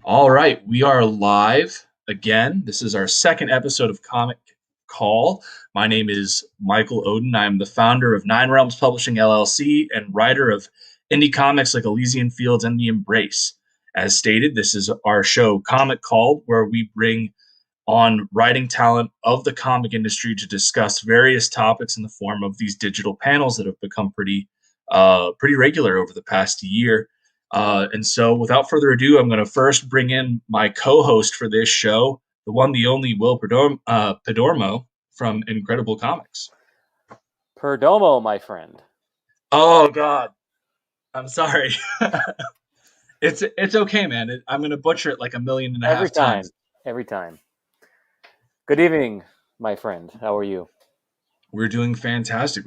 All right, we are live again. This is our second episode of Comic Call. My name is Michael Oden. I'm the founder of Nine Realms Publishing LLC and writer of indie comics like Elysian Fields and The Embrace. As stated, this is our show Comic Call, where we bring on writing talent of the comic industry to discuss various topics in the form of these digital panels that have become pretty regular over the past year. And so, without further ado, I'm going to first bring in my co-host for this show, the one, the only Will Pedormo from Incredible Comics. Perdomo, my friend. Oh God, I'm sorry. It's okay, man. I'm going to butcher it like 1.5 million times. Every time. Good evening, my friend. How are you? We're doing fantastic.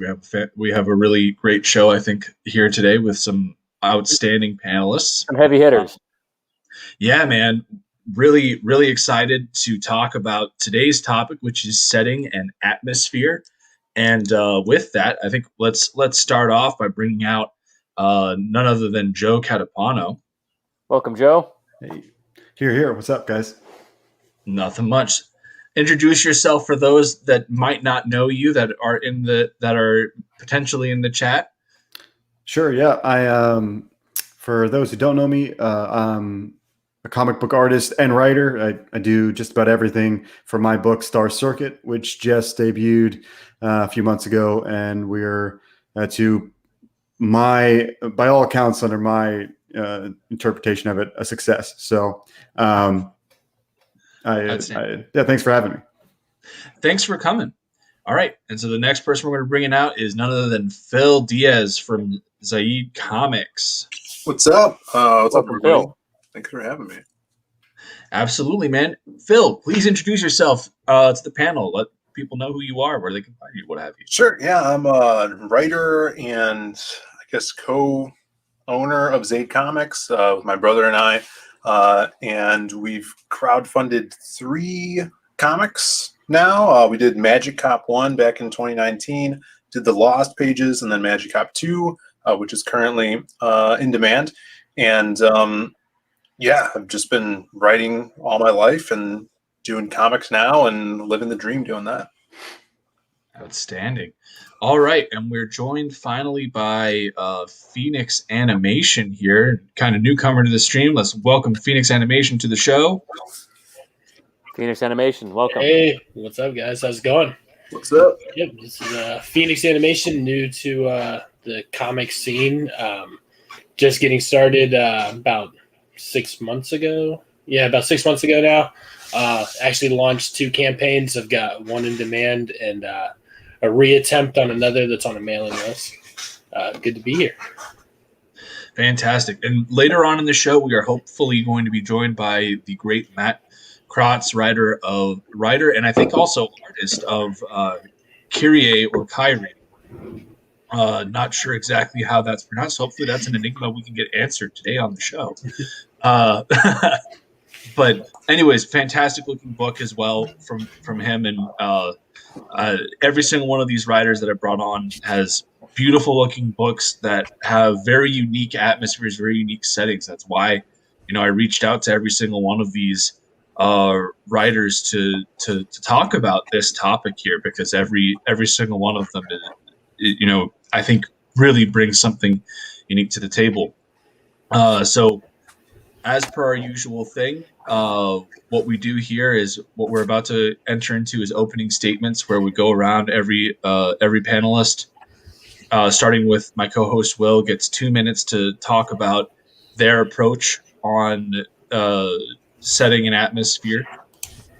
We have a really great show, I think, here today with some outstanding panelists. Some heavy hitters. Yeah, man. Really, really excited to talk about today's topic, which is setting and atmosphere. And with that, I think let's start off by bringing out none other than Joe Catapano. Welcome, Joe. Hey, here. What's up, guys? Nothing much. Introduce yourself for those that might not know you that are potentially in the chat. Sure. Yeah. For those who don't know me, I'm a comic book artist and writer. I do just about everything for my book Star Circuit, which just debuted a few months ago, and we're by all accounts, under my interpretation of it, a success. So, thanks for having me. Thanks for coming. All right. And so the next person we're going to bring out is none other than Phil Diaz from Zaid Comics. What's up? What's up, everybody? Phil. Thanks for having me. Absolutely, man. Phil, please introduce yourself to the panel. Let people know who you are, where they can find you, what have you. Sure. Yeah, I'm a writer and I guess co-owner of Zaid Comics with my brother and I. And we've crowdfunded 3 comics now. We did Magic Cop 1 back in 2019, did the Lost Pages, and then Magic Cop 2, which is currently in demand. And I've just been writing all my life and doing comics now and living the dream doing that. Outstanding. All right, and we're joined finally by Phoenix Animation here, kind of newcomer to the stream. Let's welcome Phoenix Animation to the show. Phoenix Animation, welcome. Hey, what's up, guys? How's it going? What's up? Yep, this is Phoenix Animation, new to the comic scene. Just getting started about 6 months ago. Yeah, about 6 months ago now. Actually launched 2 campaigns. I've got one in demand and a reattempt on another that's on a mailing list. Good to be here. Fantastic. And later on in the show, we are hopefully going to be joined by the great Matt Crotts, writer and I think also artist of Kyrie or Kyrie. Not sure exactly how that's pronounced. Hopefully that's an enigma we can get answered today on the show. But anyways, fantastic looking book as well from him. And every single one of these writers that I brought on has beautiful looking books that have very unique atmospheres, very unique settings. That's why, I reached out to every single one of these writers to talk about this topic here, because every single one of them I think really brings something unique to the table. So as per our usual thing, what we do here is what we're about to enter into is opening statements, where we go around every panelist, starting with my co-host Will, gets 2 minutes to talk about their approach on setting an atmosphere.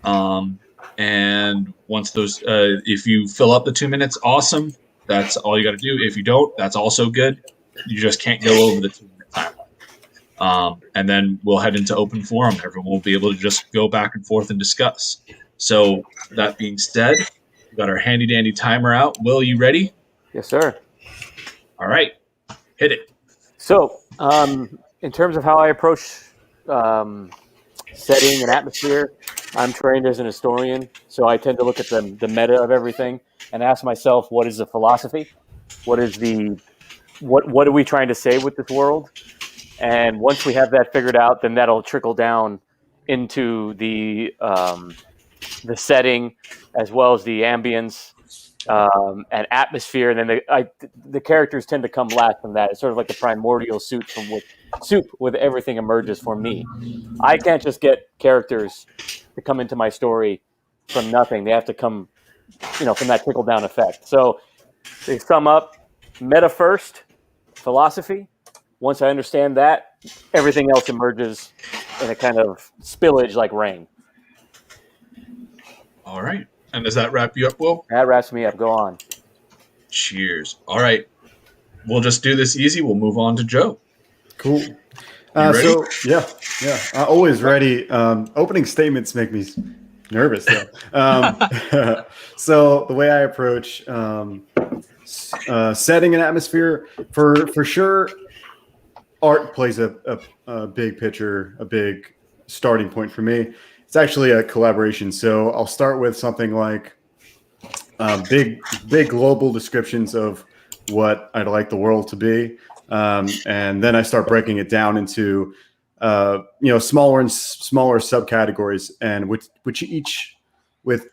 And once those, if you fill up the 2 minutes, awesome. That's all you got to do. If you don't, that's also good. You just can't go over the 2 minute time. And then we'll head into open forum. Everyone will be able to just go back and forth and discuss. So that being said, we got our handy dandy timer out. Will, you ready? Yes, sir. All right, hit it. So, in terms of how I approach setting and atmosphere, I'm trained as an historian, so I tend to look at the meta of everything and ask myself, what is the philosophy? What are we trying to say with this world? And once we have that figured out, then that'll trickle down into the setting as well as the ambience and atmosphere. And then the characters tend to come last from that. It's sort of like the primordial soup from which everything emerges for me. I can't just get characters to come into my story from nothing. They have to come, from that trickle down effect. So they sum up meta first, philosophy. Once I understand that, everything else emerges in a kind of spillage like rain. All right. And does that wrap you up, Will? That wraps me up. Go on. Cheers. All right. We'll just do this easy. We'll move on to Joe. Cool. You ready? So yeah, always ready. Opening statements make me nervous though. So the way I approach setting an atmosphere, for sure, art plays a big picture, a big starting point for me. It's actually a collaboration. So I'll start with something like big global descriptions of what I'd like the world to be. And then I start breaking it down into smaller and smaller subcategories, and with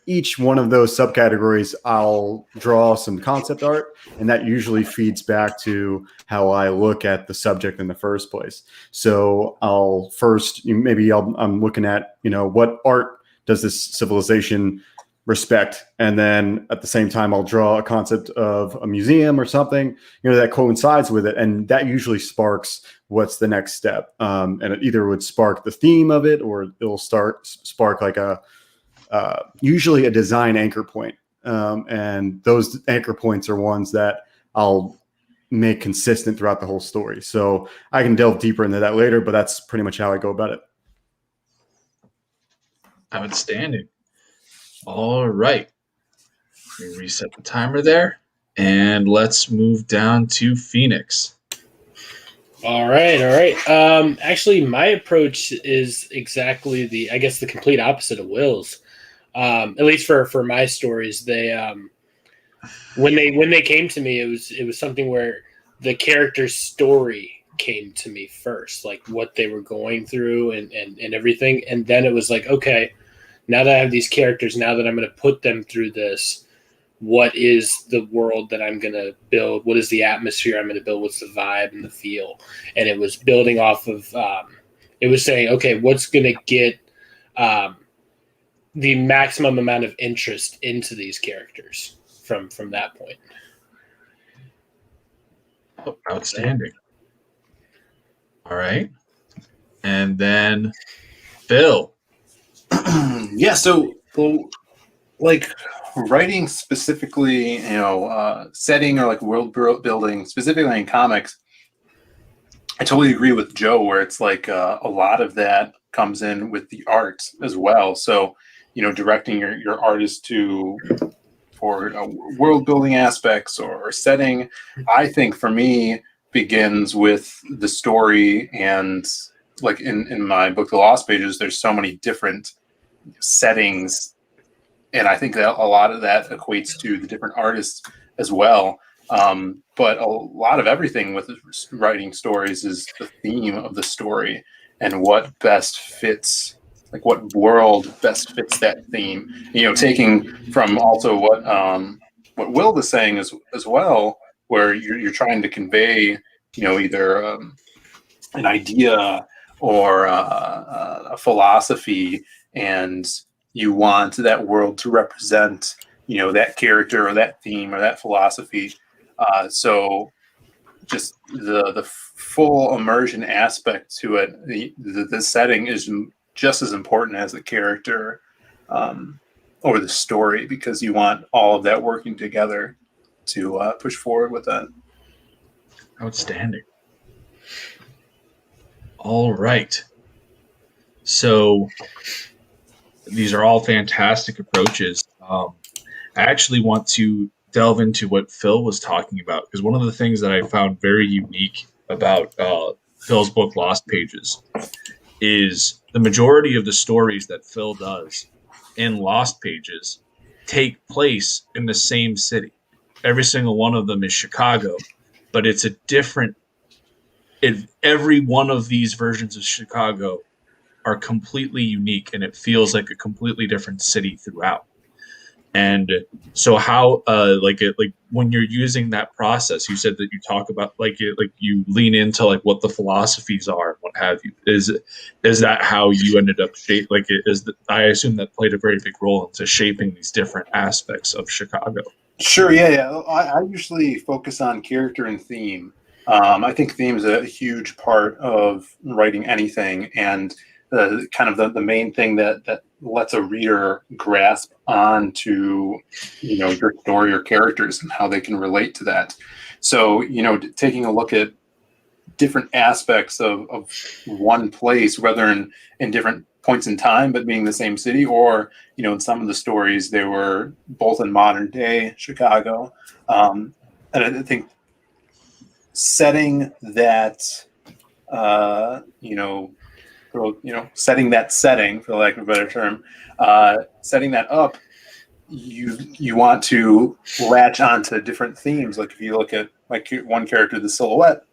each one of those subcategories, I'll draw some concept art, and that usually feeds back to how I look at the subject in the first place. So I'll first, I'm looking at, what art does this civilization respect, and then at the same time, I'll draw a concept of a museum or something, that coincides with it, and that usually sparks what's the next step. And it either would spark the theme of it, or it'll spark like usually a design anchor point. And those anchor points are ones that I'll make consistent throughout the whole story. So I can delve deeper into that later, but that's pretty much how I go about it. Outstanding. All right. We reset the timer there, and let's move down to Phoenix. All right. Actually, my approach is exactly the complete opposite of Will's. At least for my stories, they when they came to me, it was something where the character's story came to me first, like what they were going through and everything, and then it was like, okay, now that I have these characters, now that I'm going to put them through this, what is the world that I'm going to build? What is the atmosphere I'm going to build? What's the vibe and the feel? And it was building off of, it was saying, okay, what's going to get the maximum amount of interest into these characters from that point. Oh, outstanding. All right. And then Phil. Yeah, so like writing specifically, setting or like world building specifically in comics, I totally agree with Joe where it's like a lot of that comes in with the art as well. So, directing your artist for world building aspects or setting, I think for me begins with the story. And like in my book, The Lost Pages, there's so many different settings, and I think that a lot of that equates to the different artists as well. But a lot of everything with writing stories is the theme of the story and what best fits, like what world best fits that theme. Taking from also what Will was saying as well, where you're trying to convey, either an idea or a philosophy, and you want that world to represent, that character or that theme or that philosophy. So just the full immersion aspect to it, the setting is just as important as the character or the story, because you want all of that working together to push forward with that. Outstanding. All right. So these are all fantastic approaches. I actually want to delve into what Phil was talking about, because one of the things that I found very unique about Phil's book, Lost Pages, is the majority of the stories that Phil does in Lost Pages take place in the same city. Every single one of them is Chicago, but it's a different every one of these versions of Chicago are completely unique, and it feels like a completely different city throughout. And so how like when you're using that process, you said that you talk about like you lean into like what the philosophies are and what have you. Is that how you ended up I assume that played a very big role into shaping these different aspects of Chicago. Sure, yeah. I usually focus on character and theme. I think theme is a huge part of writing anything, and kind of the main thing that lets a reader grasp onto, your story or characters and how they can relate to that. So, taking a look at different aspects of one place, whether in different points in time, but being the same city, or in some of the stories they were both in modern day Chicago. And I think setting that, setting that setting, for lack of a better term, setting that up, you want to latch onto different themes. Like if you look at like one character, the Silhouette,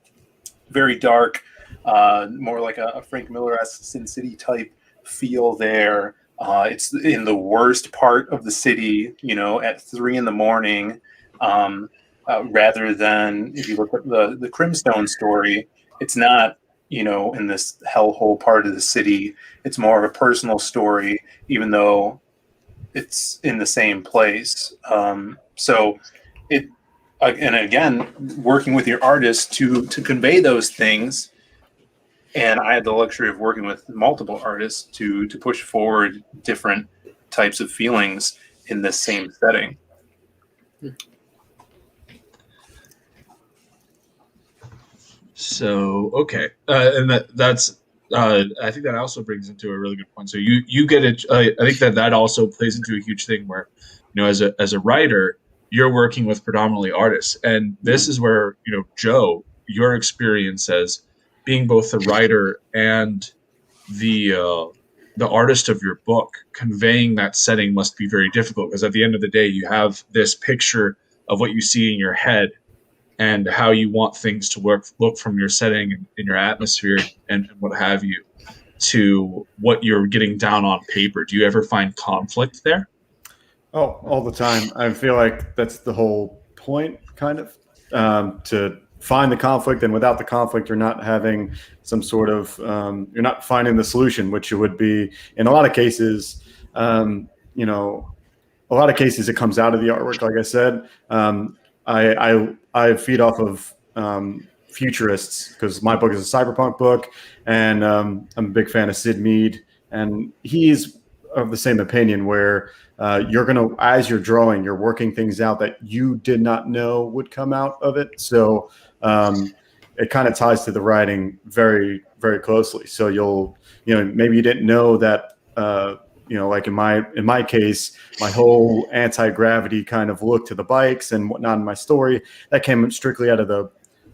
very dark, more like a Frank Miller-esque Sin City type feel there. It's in the worst part of the city, at 3 a.m, rather than if you look at the Crimstone story, it's not, in this hellhole part of the city. It's more of a personal story, even though it's in the same place. So it, and again, working with your artist to convey those things. And I had the luxury of working with multiple artists to push forward different types of feelings in this same setting. So okay, and that's I think that also brings into a really good point. So you get it. I think that also plays into a huge thing where, as a writer, you're working with predominantly artists, and this is where Joe, your experience as being both the writer and the artist of your book, conveying that setting must be very difficult, because at the end of the day, you have this picture of what you see in your head and how you want things to look from your setting and your atmosphere and what have you, to what you're getting down on paper. Do you ever find conflict there? Oh, all the time. I feel like that's the whole point, kind of, to find the conflict. And without the conflict, you're not having some sort of, you're not finding the solution, which would be, in a lot of cases, it comes out of the artwork. Like I said, I feed off of futurists because my book is a cyberpunk book, and I'm a big fan of Sid Mead, and he's of the same opinion where you're going to, as you're drawing, you're working things out that you did not know would come out of it. So it kind of ties to the writing very, very closely. So maybe you didn't know that, like in my case, my whole anti-gravity kind of look to the bikes and whatnot in my story, that came strictly out of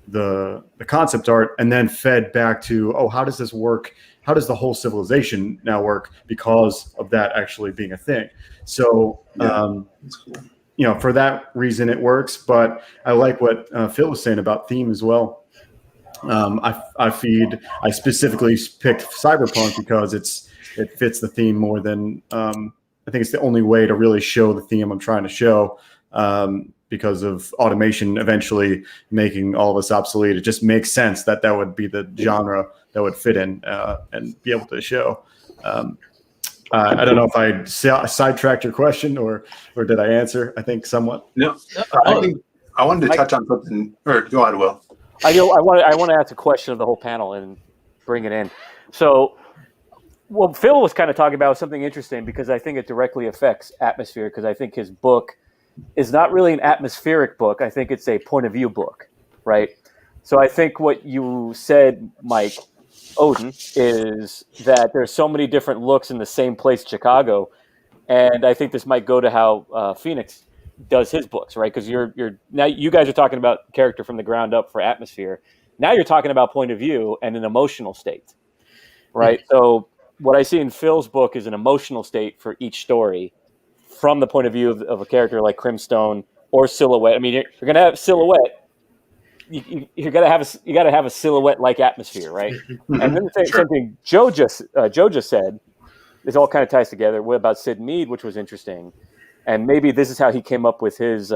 the concept art, and then fed back to, how does this work? How does the whole civilization now work because of that actually being a thing? So, for that reason, it works. But I like what Phil was saying about theme as well. I specifically picked cyberpunk because it fits the theme more than I think it's the only way to really show the theme I'm trying to show, because of automation eventually making all of us obsolete. It just makes sense that would be the genre that would fit in and be able to show. I don't know if I sidetracked your question or did I answer? I think somewhat. No, I think I wanted to touch on something. Or go ahead, Will. I want to ask a question of the whole panel and bring it in. So, what Phil was kind of talking about was something interesting, because I think it directly affects atmosphere, because I think his book is not really an atmospheric book. I think it's a point of view book, right? So I think what you said, Mike, Oden, is that there's so many different looks in the same place, Chicago, and I think this might go to how Phoenix does his books, right? Because you're now, you guys are talking about character from the ground up for atmosphere. Now you're talking about point of view and an emotional state, right? Mm-hmm. So what I see in Phil's book is an emotional state for each story from the point of view of a character like Crimstone or Silhouette. I mean, you're going to have Silhouette you got to have a silhouette like atmosphere, right? And then the same thing Joe just said. This all kind of ties together about Sid Mead, which was interesting, and maybe this is how he came up with his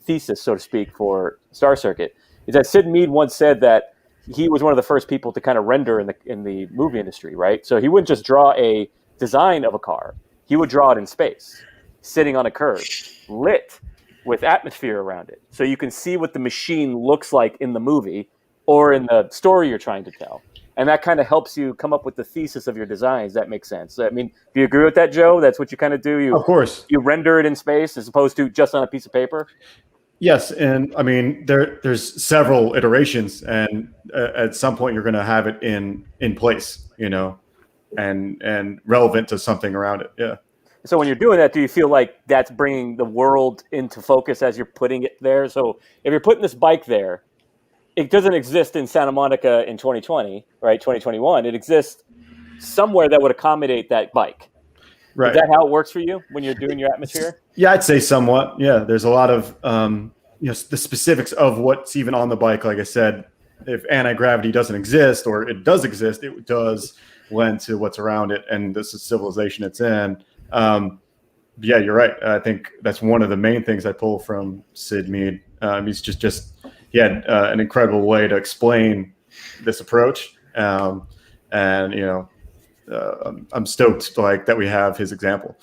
thesis, so to speak, for Star Circuit. Is that Sid Mead once said that he was one of the first people to kind of render in the movie industry, right? So he wouldn't just draw a design of a car; he would draw it in space, sitting on a curve, lit with atmosphere around it, so you can see what the machine looks like in the movie or in the story you're trying to tell. And that kind of helps you come up with the thesis of your designs. That makes sense. I mean, do you agree with that, Joe? That's what you kind of do. Of course. You render it in space as opposed to just on a piece of paper. Yes, and I mean there's several iterations, and at some point you're going to have it in place, and relevant to something around it. Yeah. So when you're doing that, do you feel like that's bringing the world into focus as you're putting it there? So if you're putting this bike there, it doesn't exist in Santa Monica in 2020, right? 2021. It exists somewhere that would accommodate that bike. Right. Is that how it works for you when you're doing your atmosphere? Yeah, I'd say somewhat. Yeah, there's a lot of the specifics of what's even on the bike. Like I said, if anti-gravity doesn't exist, or it does exist, it does lend to what's around it, and this is civilization it's in. Yeah, you're right. I think that's one of the main things I pull from Sid Mead. He's just he had an incredible way to explain this approach, and I'm stoked that we have his example.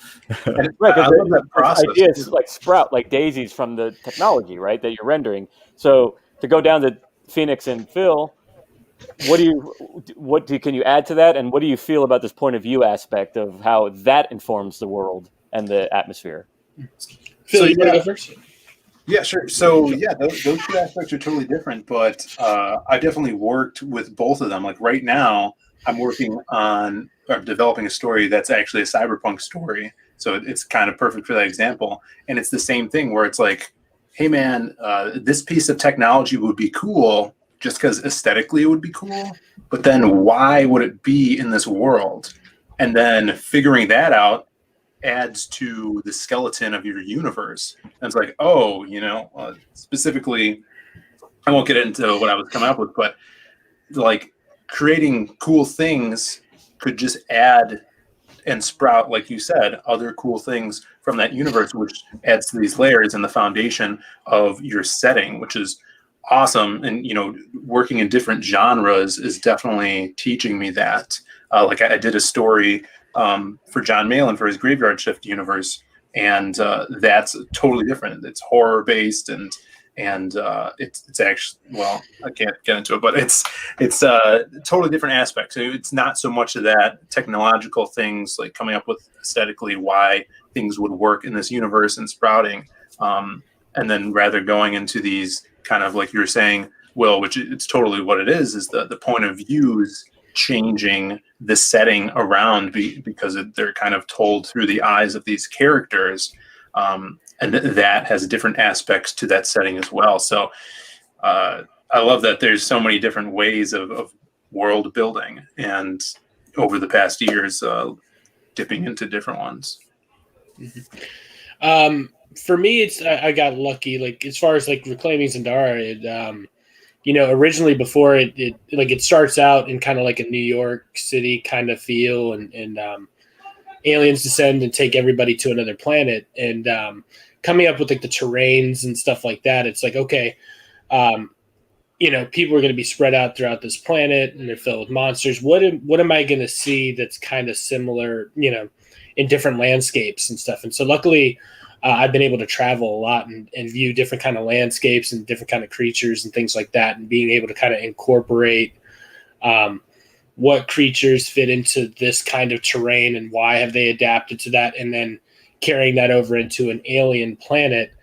Right, I love that process. Ideas like sprout like daisies from the technology, right, that you're rendering. So to go down to Phoenix and Phil, can you add to that, and what do you feel about this point of view aspect of how that informs the world and the atmosphere? Phil, you want to go first? Yeah, sure. So yeah, those two aspects are totally different, but I definitely worked with both of them. Like right now, I'm working on developing a story that's actually a cyberpunk story. So it's kind of perfect for that example. And it's the same thing where it's like, hey man, this piece of technology would be cool just because aesthetically it would be cool. But then why would it be in this world? And then figuring that out adds to the skeleton of your universe. And it's like, specifically, I won't get into what I was coming up with, but like creating cool things could just add and sprout, like you said, other cool things from that universe, which adds to these layers and the foundation of your setting, which is awesome. And, working in different genres is definitely teaching me that. Like I did a story for John Malin for his Graveyard Shift universe, and that's totally different. It's horror based, and it's actually, well, I can't get into it, but it's a totally different aspect. So it's not so much of that technological things like coming up with aesthetically why things would work in this universe and sprouting, and then rather going into these kind of like you were saying, Will, which it's totally what it is the point of views changing the setting around because they're kind of told through the eyes of these characters, and that has different aspects to that setting as well. So I love that there's so many different ways of world building, and over the past years dipping into different ones. Mm-hmm. For me, I got lucky. Like as far as like reclaiming Zendara, originally before it starts out in kind of like a New York City kind of feel, and aliens descend and take everybody to another planet, and coming up with like the terrains and stuff like that. It's like, okay, people are going to be spread out throughout this planet, and they're filled with monsters. What am I going to see that's kind of similar, in different landscapes and stuff? And so luckily, I've been able to travel a lot and view different kind of landscapes and different kind of creatures and things like that, and being able to kind of incorporate what creatures fit into this kind of terrain and why have they adapted to that, and then carrying that over into an alien planet.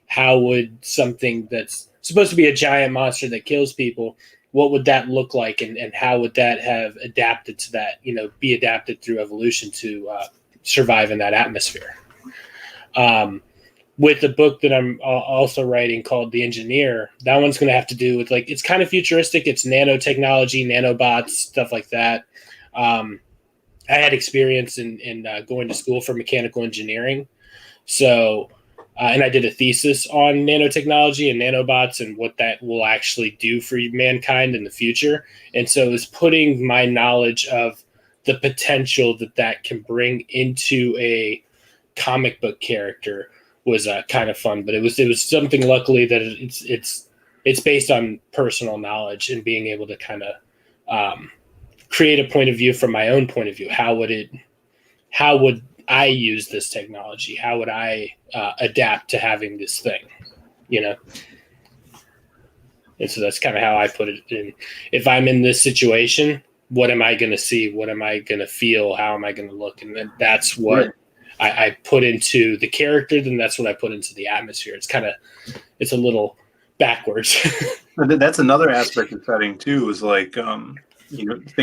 How would something that's supposed to be a giant monster that kills people, what would that look like, and how would that have adapted to that, be adapted through evolution to survive in that atmosphere? With the book that I'm also writing called The Engineer, that one's going to have to do with it's kind of futuristic. It's nanotechnology, nanobots, stuff like that. I had experience in going to school for mechanical engineering. So and I did a thesis on nanotechnology and nanobots and what that will actually do for mankind in the future. And so it was putting my knowledge of the potential that can bring into a comic book character was kind of fun. But it was something, luckily, that it's based on personal knowledge and being able to kind of create a point of view from my own point of view. How would I use this technology? How would I adapt to having this thing? And so that's kind of how I put it in. If I'm in this situation, what am I going to see? What am I going to feel? How am I going to look? And then that's what I put into the character. Then that's what I put into the atmosphere. It's a little backwards. That's another aspect of setting too, is like, things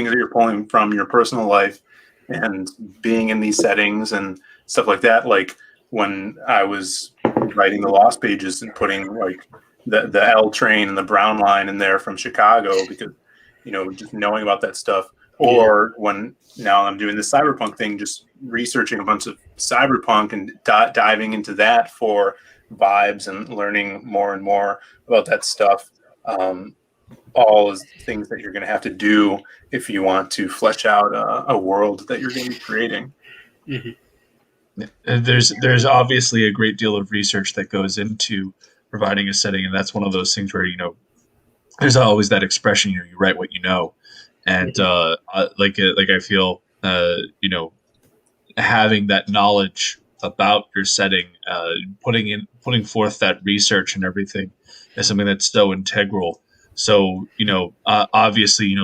that you're pulling from your personal life and being in these settings and stuff like that. Like when I was writing the Lost Pages and putting like the L train and the Brown line in there from Chicago, because, just knowing about that stuff. Or when now I'm doing the cyberpunk thing, just researching a bunch of cyberpunk and diving into that for vibes and learning more and more about that stuff. All is things that you're going to have to do if you want to flesh out a world that you're going to be creating. Mm-hmm. There's obviously a great deal of research that goes into providing a setting, and that's one of those things where there's always that expression, you write what you know, and I feel having that knowledge about your setting, putting forth that research and everything is something that's so integral. So, obviously,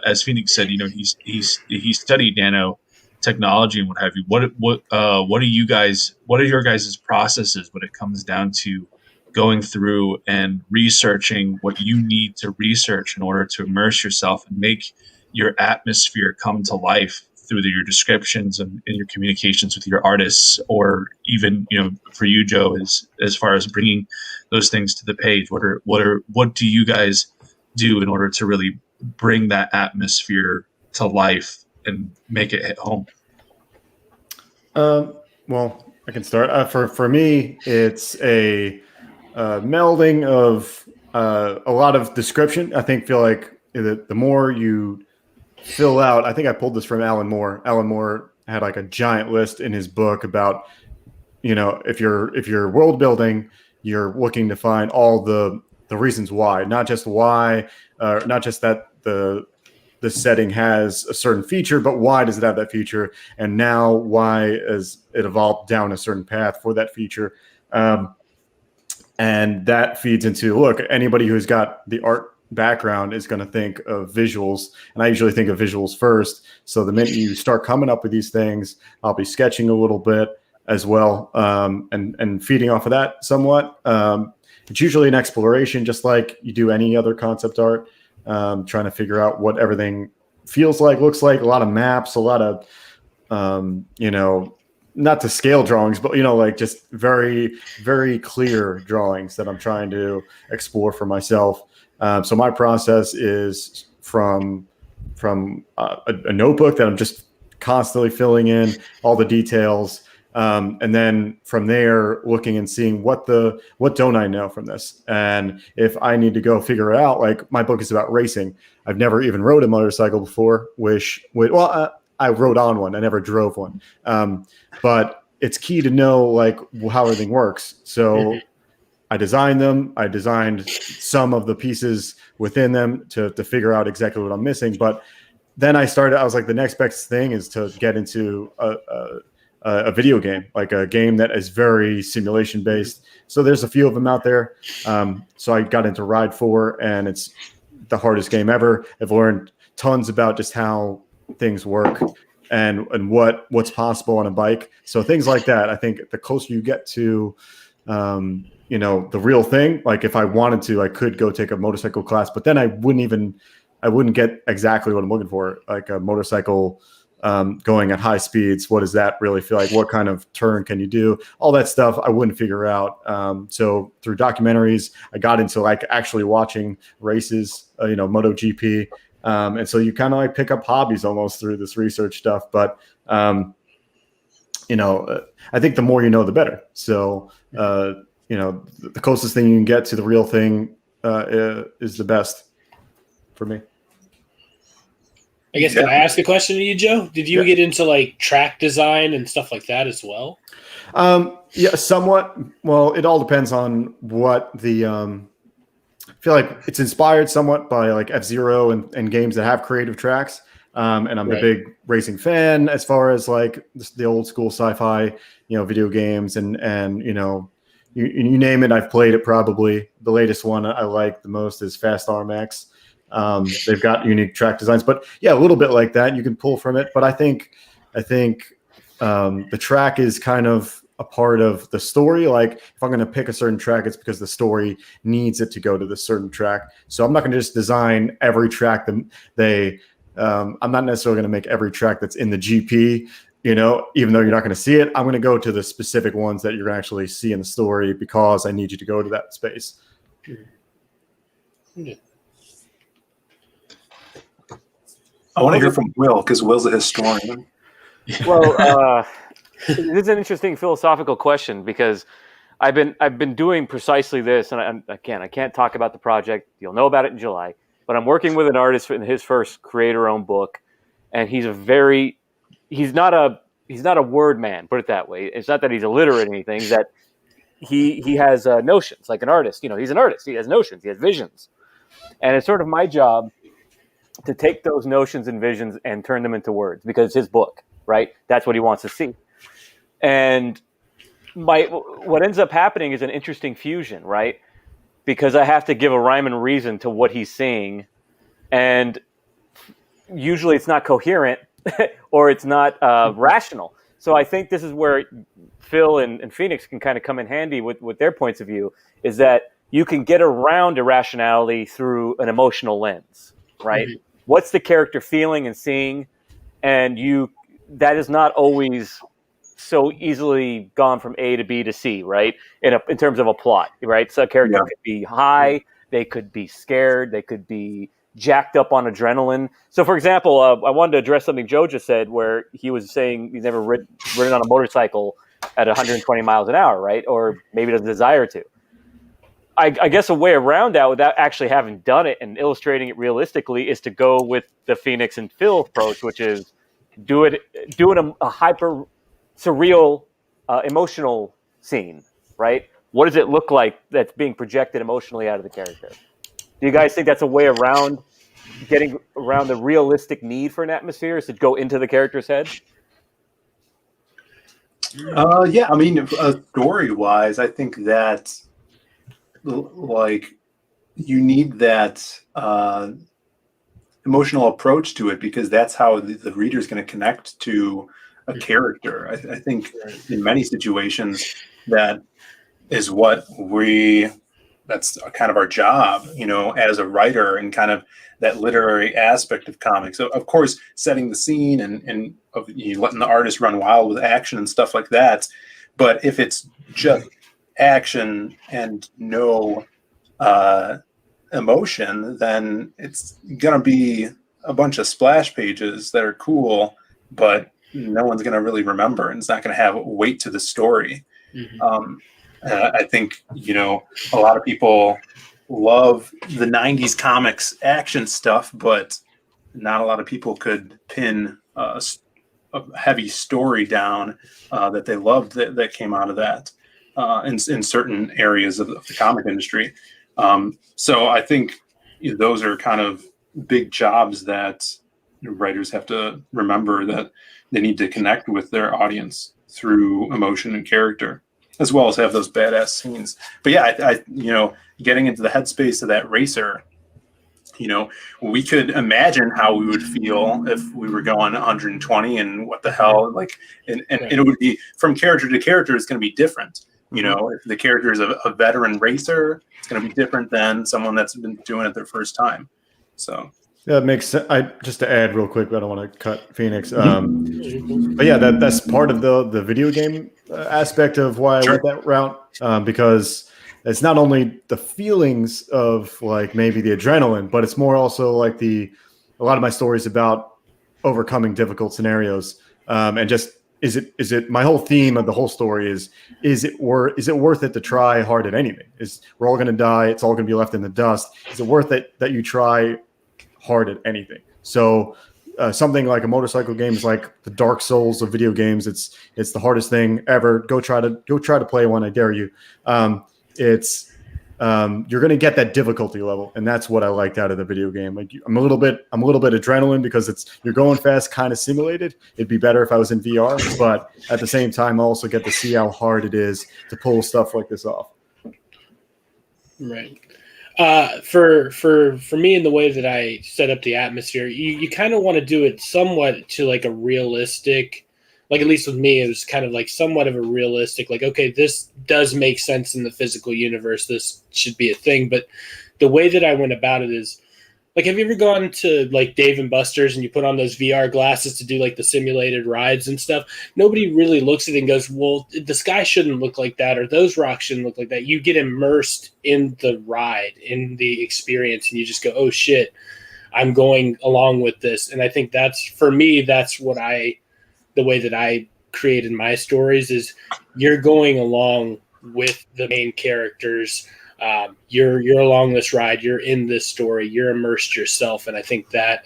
as Phoenix said, he studied nanotechnology and what have you. What are your guys' processes when it comes down to going through and researching what you need to research in order to immerse yourself and make your atmosphere come to life through your descriptions and your communications with your artists, or even, for you, Joe, as far as bringing those things to the page? What do you guys do in order to really bring that atmosphere to life and make it hit home? Well, I can start. For me, it's a melding of a lot of description. I feel like the more you fill out, I think I pulled this from Alan Moore. Alan Moore had like a giant list in his book about, if you're world building, you're looking to find all the reasons why, not just that the setting has a certain feature, but why does it have that feature? And now why has it evolved down a certain path for that feature? And that feeds into, look, anybody who's got the art background is going to think of visuals, and I usually think of visuals first. So the minute you start coming up with these things, I'll be sketching a little bit as well, and feeding off of that somewhat. It's usually an exploration, just like you do any other concept art, trying to figure out what everything feels like, looks like. A lot of maps, a lot of not to scale drawings, but like just very, very clear drawings that I'm trying to explore for myself. So my process is from a notebook that I'm just constantly filling in all the details, and then from there looking and seeing what don't I know from this, and if I need to go figure it out. Like, my book is about racing. I've never even rode a motorcycle before. I rode on one. I never drove one. But it's key to know like how everything works. So I designed them. I designed some of the pieces within them to figure out exactly what I'm missing. But then I was like, the next best thing is to get into a video game, like a game that is very simulation based. So there's a few of them out there. So I got into Ride 4, and it's the hardest game ever. I've learned tons about just how things work and what's possible on a bike. So things like that. I think the closer you get to the real thing, like if I wanted to, I could go take a motorcycle class, but then I wouldn't get exactly what I'm looking for, like a motorcycle going at high speeds. What does that really feel like? What kind of turn can you do? All that stuff I wouldn't figure out. So through documentaries, I got into like actually watching races, MotoGP. And so you kind of like pick up hobbies almost through this research stuff. But I think the more you know, the better. So, the closest thing you can get to the real thing is the best for me. I guess, can I ask a question to you, Joe? Did you Yeah. get into like track design and stuff like that as well? Yeah, somewhat. Well, it all depends on what the. I feel like it's inspired somewhat by like F-Zero and games that have creative tracks. And I'm a Right. big racing fan as far as like the old school sci-fi, video games and you name it, I've played it probably. The latest one I like the most is Fast RMX. They've got unique track designs, but yeah, a little bit like that. You can pull from it, but I think the track is kind of a part of the story. Like if I'm going to pick a certain track, it's because the story needs it to go to this certain track. So I'm not going to just design every track that I'm not necessarily going to make every track that's in the GP, even though you're not going to see it. I'm going to go to the specific ones that you're going to actually see in the story because I need you to go to that space. I want to hear from Will because Will's a historian. Well, this is an interesting philosophical question because I've been doing precisely this, and I can't talk about the project. You'll know about it in July. But I'm working with an artist in his first creator-owned book, and he's not a word man. Put it that way. It's not that he's illiterate or anything. It's that he has notions like an artist. He's an artist. He has notions. He has visions, and it's sort of my job to take those notions and visions and turn them into words because it's his book, right? That's what he wants to see. And what ends up happening is an interesting fusion, right? Because I have to give a rhyme and reason to what he's saying, and usually it's not coherent or it's not rational. So I think this is where Phil and Phoenix can kind of come in handy with their points of view, is that you can get around irrationality through an emotional lens, right? Mm-hmm. What's the character feeling and seeing? And that is not always so easily gone from A to B to C, right? In terms of a plot, right? So a character could be high, they could be scared, they could be jacked up on adrenaline. So, for example, I wanted to address something Joe just said, where he was saying he's never ridden on a motorcycle at 120 miles an hour, right? Or maybe doesn't desire to. I guess a way around that, without actually having done it and illustrating it realistically, is to go with the Phoenix and Phil approach, which is doing a hyper surreal emotional scene, right? What does it look like that's being projected emotionally out of the character? Do you guys think that's a way around getting around the realistic need for an atmosphere, is to go into the character's head? Yeah, I mean, story-wise, I think that like you need that emotional approach to it, because that's how the reader is going to connect to a character. I think in many situations that is that's kind of our job, as a writer, and kind of that literary aspect of comics. So of course, setting the scene and of letting the artist run wild with action and stuff like that. But if it's just action and no emotion, then it's gonna be a bunch of splash pages that are cool, but no one's gonna really remember, and it's not gonna have weight to the story. Mm-hmm. I think a lot of people love the 90s comics action stuff, but not a lot of people could pin a heavy story down that they loved that came out of that in certain areas of the comic industry. So I think those are kind of big jobs that writers have to remember, that they need to connect with their audience through emotion and character, as well as have those badass scenes. But yeah, I getting into the headspace of that racer, we could imagine how we would feel if we were going 120 and what the hell, and it would be from character to character. It's going to be different. If the character is a veteran racer, it's going to be different than someone that's been doing it their first time. So yeah, it makes sense. Just to add real quick, I don't want to cut Phoenix. But yeah, that's part of the video game aspect of why I went that route, because it's not only the feelings of like maybe the adrenaline, but it's more also like a lot of my stories about overcoming difficult scenarios, and just is it my whole theme of the whole story is it worth it to try hard at anything? We're all going to die. It's all going to be left in the dust. Is it worth it that you try hard at anything? So something like a motorcycle game is like the Dark Souls of video games. It's the hardest thing ever. Go try to play one. I dare you. You're going to get that difficulty level, and that's what I liked out of the video game. Like I'm a little bit adrenaline because you're going fast, kind of simulated. It'd be better if I was in VR, but at the same time, I also get to see how hard it is to pull stuff like this off. Right. For me, in the way that I set up the atmosphere, you kind of want to do it somewhat to like a realistic. Like, at least with me, it was kind of like somewhat of a realistic, like, okay, this does make sense in the physical universe. This should be a thing. But the way that I went about it is, like, have you ever gone to, like, Dave and Buster's and you put on those VR glasses to do, like, the simulated rides and stuff? Nobody really looks at it and goes, well, the sky shouldn't look like that, or those rocks shouldn't look like that. You get immersed in the ride, in the experience, and you just go, oh, shit, I'm going along with this. And I think that's, for me, that's what the way that I created my stories is you're going along with the main characters. You're along this ride. You're in this story. You're immersed yourself. And I think that,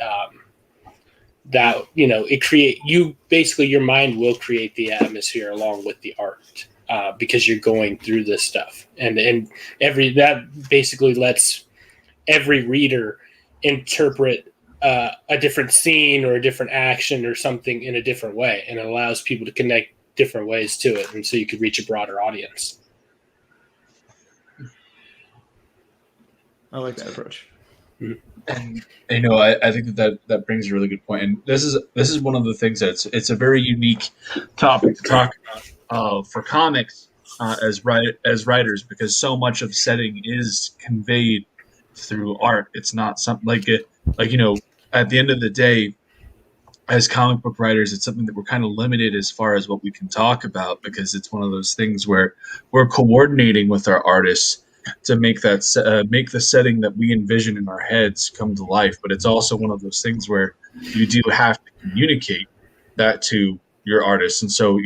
your mind will create the atmosphere along with the art because you're going through this stuff. And that basically lets every reader interpret a different scene or a different action or something in a different way, and it allows people to connect different ways to it, and so you could reach a broader audience. I like that approach. And I think that brings a really good point. And this is one of the things it's a very unique topic to talk about for comics as writers, because so much of setting is conveyed through art. It's not something at the end of the day, as comic book writers, it's something that we're kind of limited as far as what we can talk about, because it's one of those things where we're coordinating with our artists to make make the setting that we envision in our heads come to life. But it's also one of those things where you do have to communicate that to your artists. And so,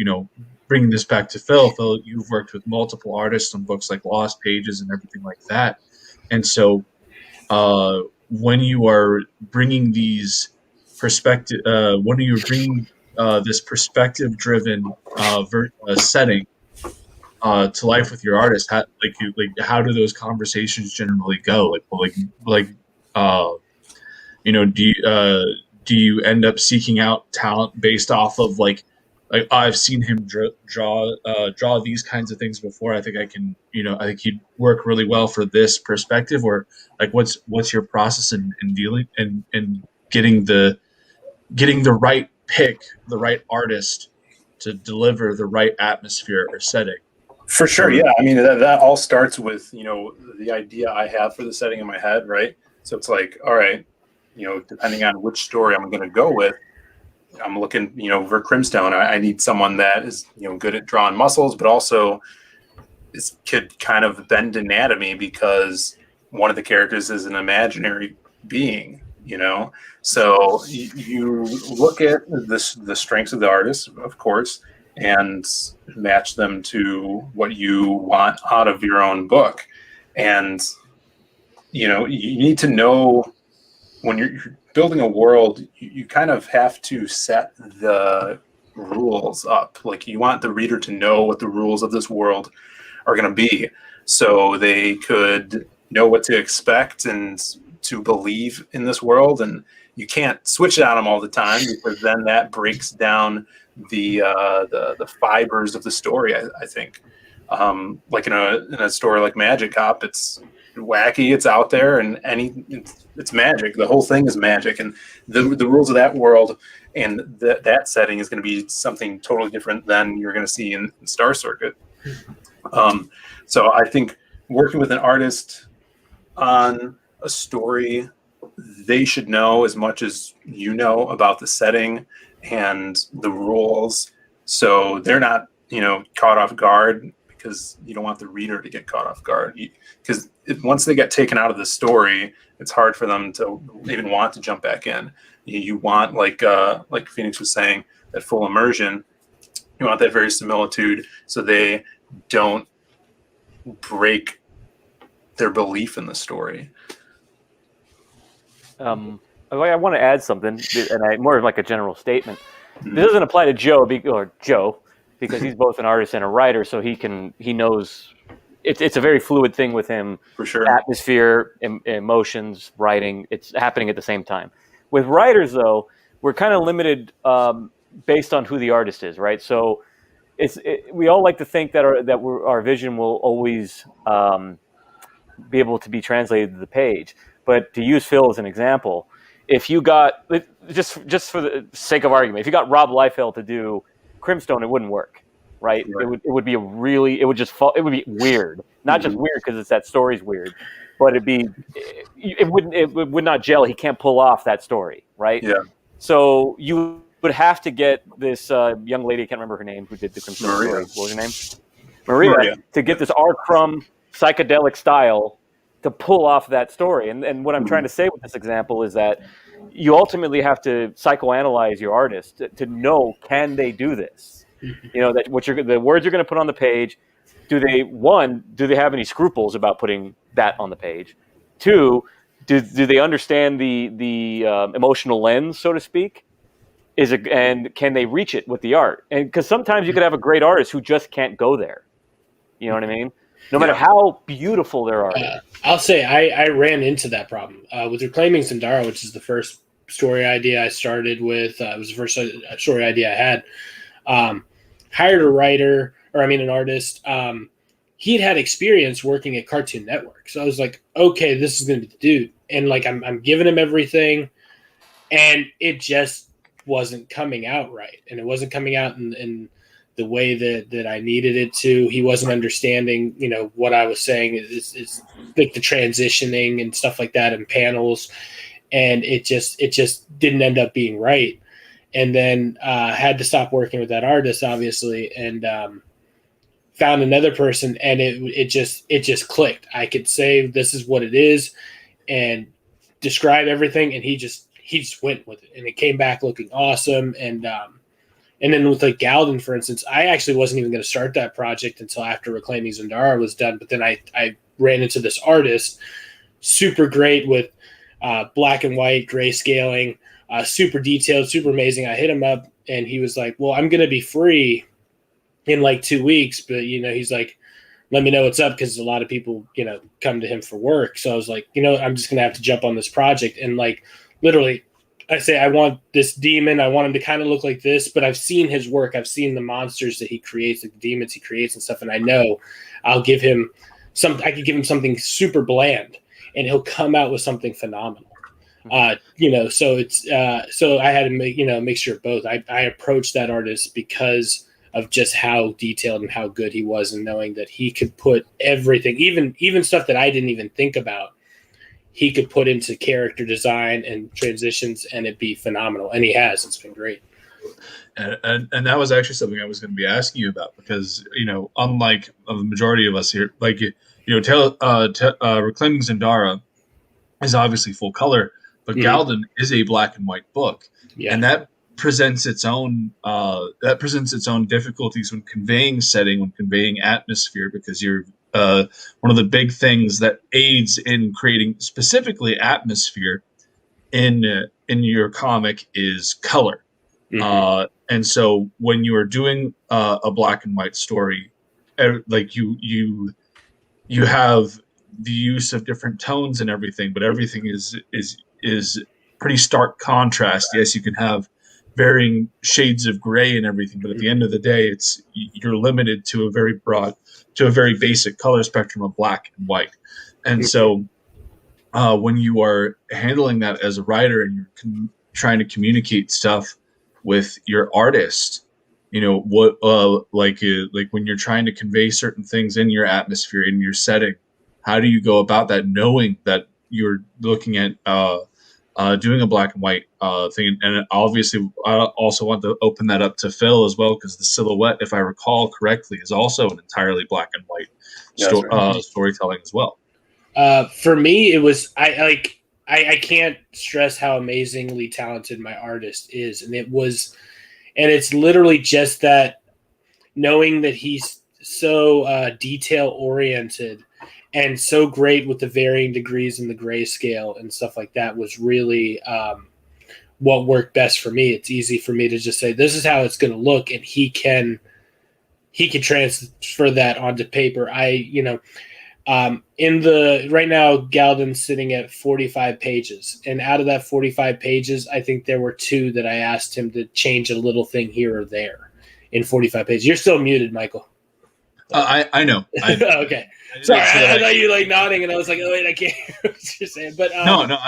bringing this back to Phil, you've worked with multiple artists on books like Lost Pages and everything like that. And so when you are bringing these perspective, this perspective-driven setting to life with your artist, how do those conversations generally go? Do you end up seeking out talent based off of I've seen him draw these kinds of things before. I think I think he'd work really well for this perspective. Or what's your process in dealing and getting the right pick, the right artist to deliver the right atmosphere or setting? For sure, yeah. I mean, that all starts with the idea I have for the setting in my head, right? So it's like, all right, depending on which story I'm going to go with. I'm looking, for Crimstone. I need someone that is, good at drawing muscles, but also could kind of bend anatomy because one of the characters is an imaginary being, So you look at the strengths of the artist, of course, and match them to what you want out of your own book. And, you need to know when you're building a world, you kind of have to set the rules up. Like, you want the reader to know what the rules of this world are going to be, so they could know what to expect and to believe in this world. And you can't switch it on them all the time, because then that breaks down the fibers of the story. I think, like in a story like Magic Cop, it's wacky, it's out there, and it's magic. The whole thing is magic, and the rules of that world and that setting is going to be something totally different than you're going to see in Star Circuit. So I think working with an artist on a story, they should know as much as you know about the setting and the rules, so they're not caught off guard, because you don't want the reader to get caught off guard. Because once they get taken out of the story, it's hard for them to even want to jump back in. You want, like Phoenix was saying, that full immersion. You want that verisimilitude so they don't break their belief in the story. I want to add something, and more of like a general statement. This doesn't apply to Joe because he's both an artist and a writer, so he knows it's a very fluid thing with him. For sure. Atmosphere, emotions, writing, it's happening at the same time. With writers, though, we're kind of limited based on who the artist is, right? So we all like to think that our vision will always be able to be translated to the page. But to use Phil as an example, if you got just for the sake of argument, if you got Rob Liefeld to do Crimstone, it wouldn't work, right? It would be it would be weird. Not just weird because that story's weird, but it would not gel. He can't pull off that story, right? Yeah. So you would have to get this young lady, I can't remember her name, who did the Crimstone story. What was her name? Maria. To get this R. Crumb psychedelic style to pull off that story. And what I'm trying to say with this example is that you ultimately have to psychoanalyze your artist to know, can they do this? You know, that the words you're going to put on the page, do they have any scruples about putting that on the page? Two, do they understand the emotional lens, so to speak? And can they reach it with the art? And because sometimes you could have a great artist who just can't go there. You know what I mean? No matter how beautiful their art is. I'll say I ran into that problem with Reclaiming Zendara, which is the first story idea I started with. It was the first story idea I had. Hired an artist. He'd had experience working at Cartoon Network. So I was like, okay, this is going to be the dude. And like, I'm giving him everything, and it just wasn't coming out right. And it wasn't coming out in the way that I needed it to. He wasn't understanding, what I was saying is like the transitioning and stuff like that in panels. And it just didn't end up being right. And then had to stop working with that artist, obviously, and found another person, and it just clicked. I could say this is what it is and describe everything, and he just went with it, and it came back looking awesome. And then with like Galden, for instance, I actually wasn't even going to start that project until after Reclaiming Zendara was done. But then I ran into this artist, super great with black and white, grayscaling, super detailed, super amazing. I hit him up, and he was like, well, I'm going to be free in like 2 weeks. But, he's like, let me know what's up, because a lot of people, come to him for work. So I was like, I'm just going to have to jump on this project. And like literally, I say, I want this demon. I want him to kind of look like this, but I've seen his work. I've seen the monsters that he creates, like the demons he creates and stuff. And I know I'll give him I could give him something super bland, and he'll come out with something phenomenal. So it's, so I had to make a mixture of both. I approached that artist because of just how detailed and how good he was, and knowing that he could put everything, even stuff that I didn't even think about, he could put into character design and transitions, and it'd be phenomenal. And he has. It's been great. And that was actually something I was going to be asking you about, because, unlike the majority of us here, like, Reclaiming Zendara is obviously full color, but Galden is a black and white book. Yeah. And that presents its own difficulties when conveying setting, when conveying atmosphere, because you're one of the big things that aids in creating specifically atmosphere in your comic is color. And so when you are doing a black and white story, like you have the use of different tones and everything, but everything is pretty stark contrast. Yes, you can have varying shades of gray and everything, but at the end of the day, you're limited to a very basic color spectrum of black and white. And so when you are handling that as a writer and you're trying to communicate stuff with your artist, what like when you're trying to convey certain things in your atmosphere, in your setting, how do you go about that, knowing that you're looking at doing a black and white thing? And obviously, I also want to open that up to Phil as well, because the silhouette, if I recall correctly, is also an entirely black and white storytelling as well. For me, it was I can't stress how amazingly talented my artist is, and it's literally just that knowing that he's so detail oriented and so great with the varying degrees in the grayscale and stuff like that was really what worked best for me. It's easy for me to just say, this is how it's going to look. And he can transfer that onto paper. Right now, Galden's sitting at 45 pages. And out of that 45 pages, I think there were 2 that I asked him to change a little thing here or there in 45 pages. You're still muted, Michael. I know. Okay. Sorry, I thought you like nodding, and I was like, oh wait, I can't hear what you're saying. But no,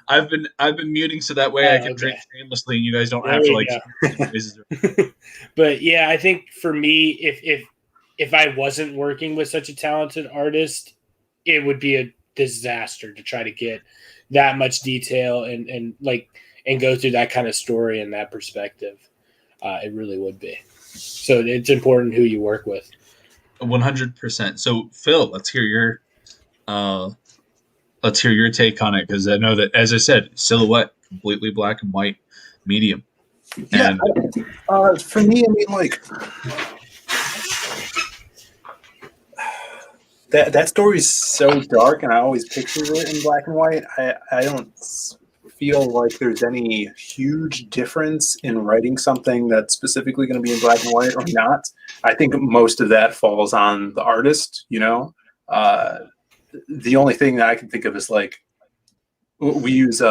I've been muting so that way I can drink shamelessly, and you guys don't have to like. But yeah, I think for me, if I wasn't working with such a talented artist, it would be a disaster to try to get that much detail and go through that kind of story and that perspective. It really would be. So it's important who you work with. 100%. So Phil, let's hear your take on it, because I know that, as I said, silhouette, completely black and white, medium. Yeah, for me, I mean, like that story is so dark, and I always pictured it in black and white. I don't feel like there's any huge difference in writing something that's specifically going to be in black and white or not. I think most of that falls on the artist, you know. The only thing that I can think of is like we use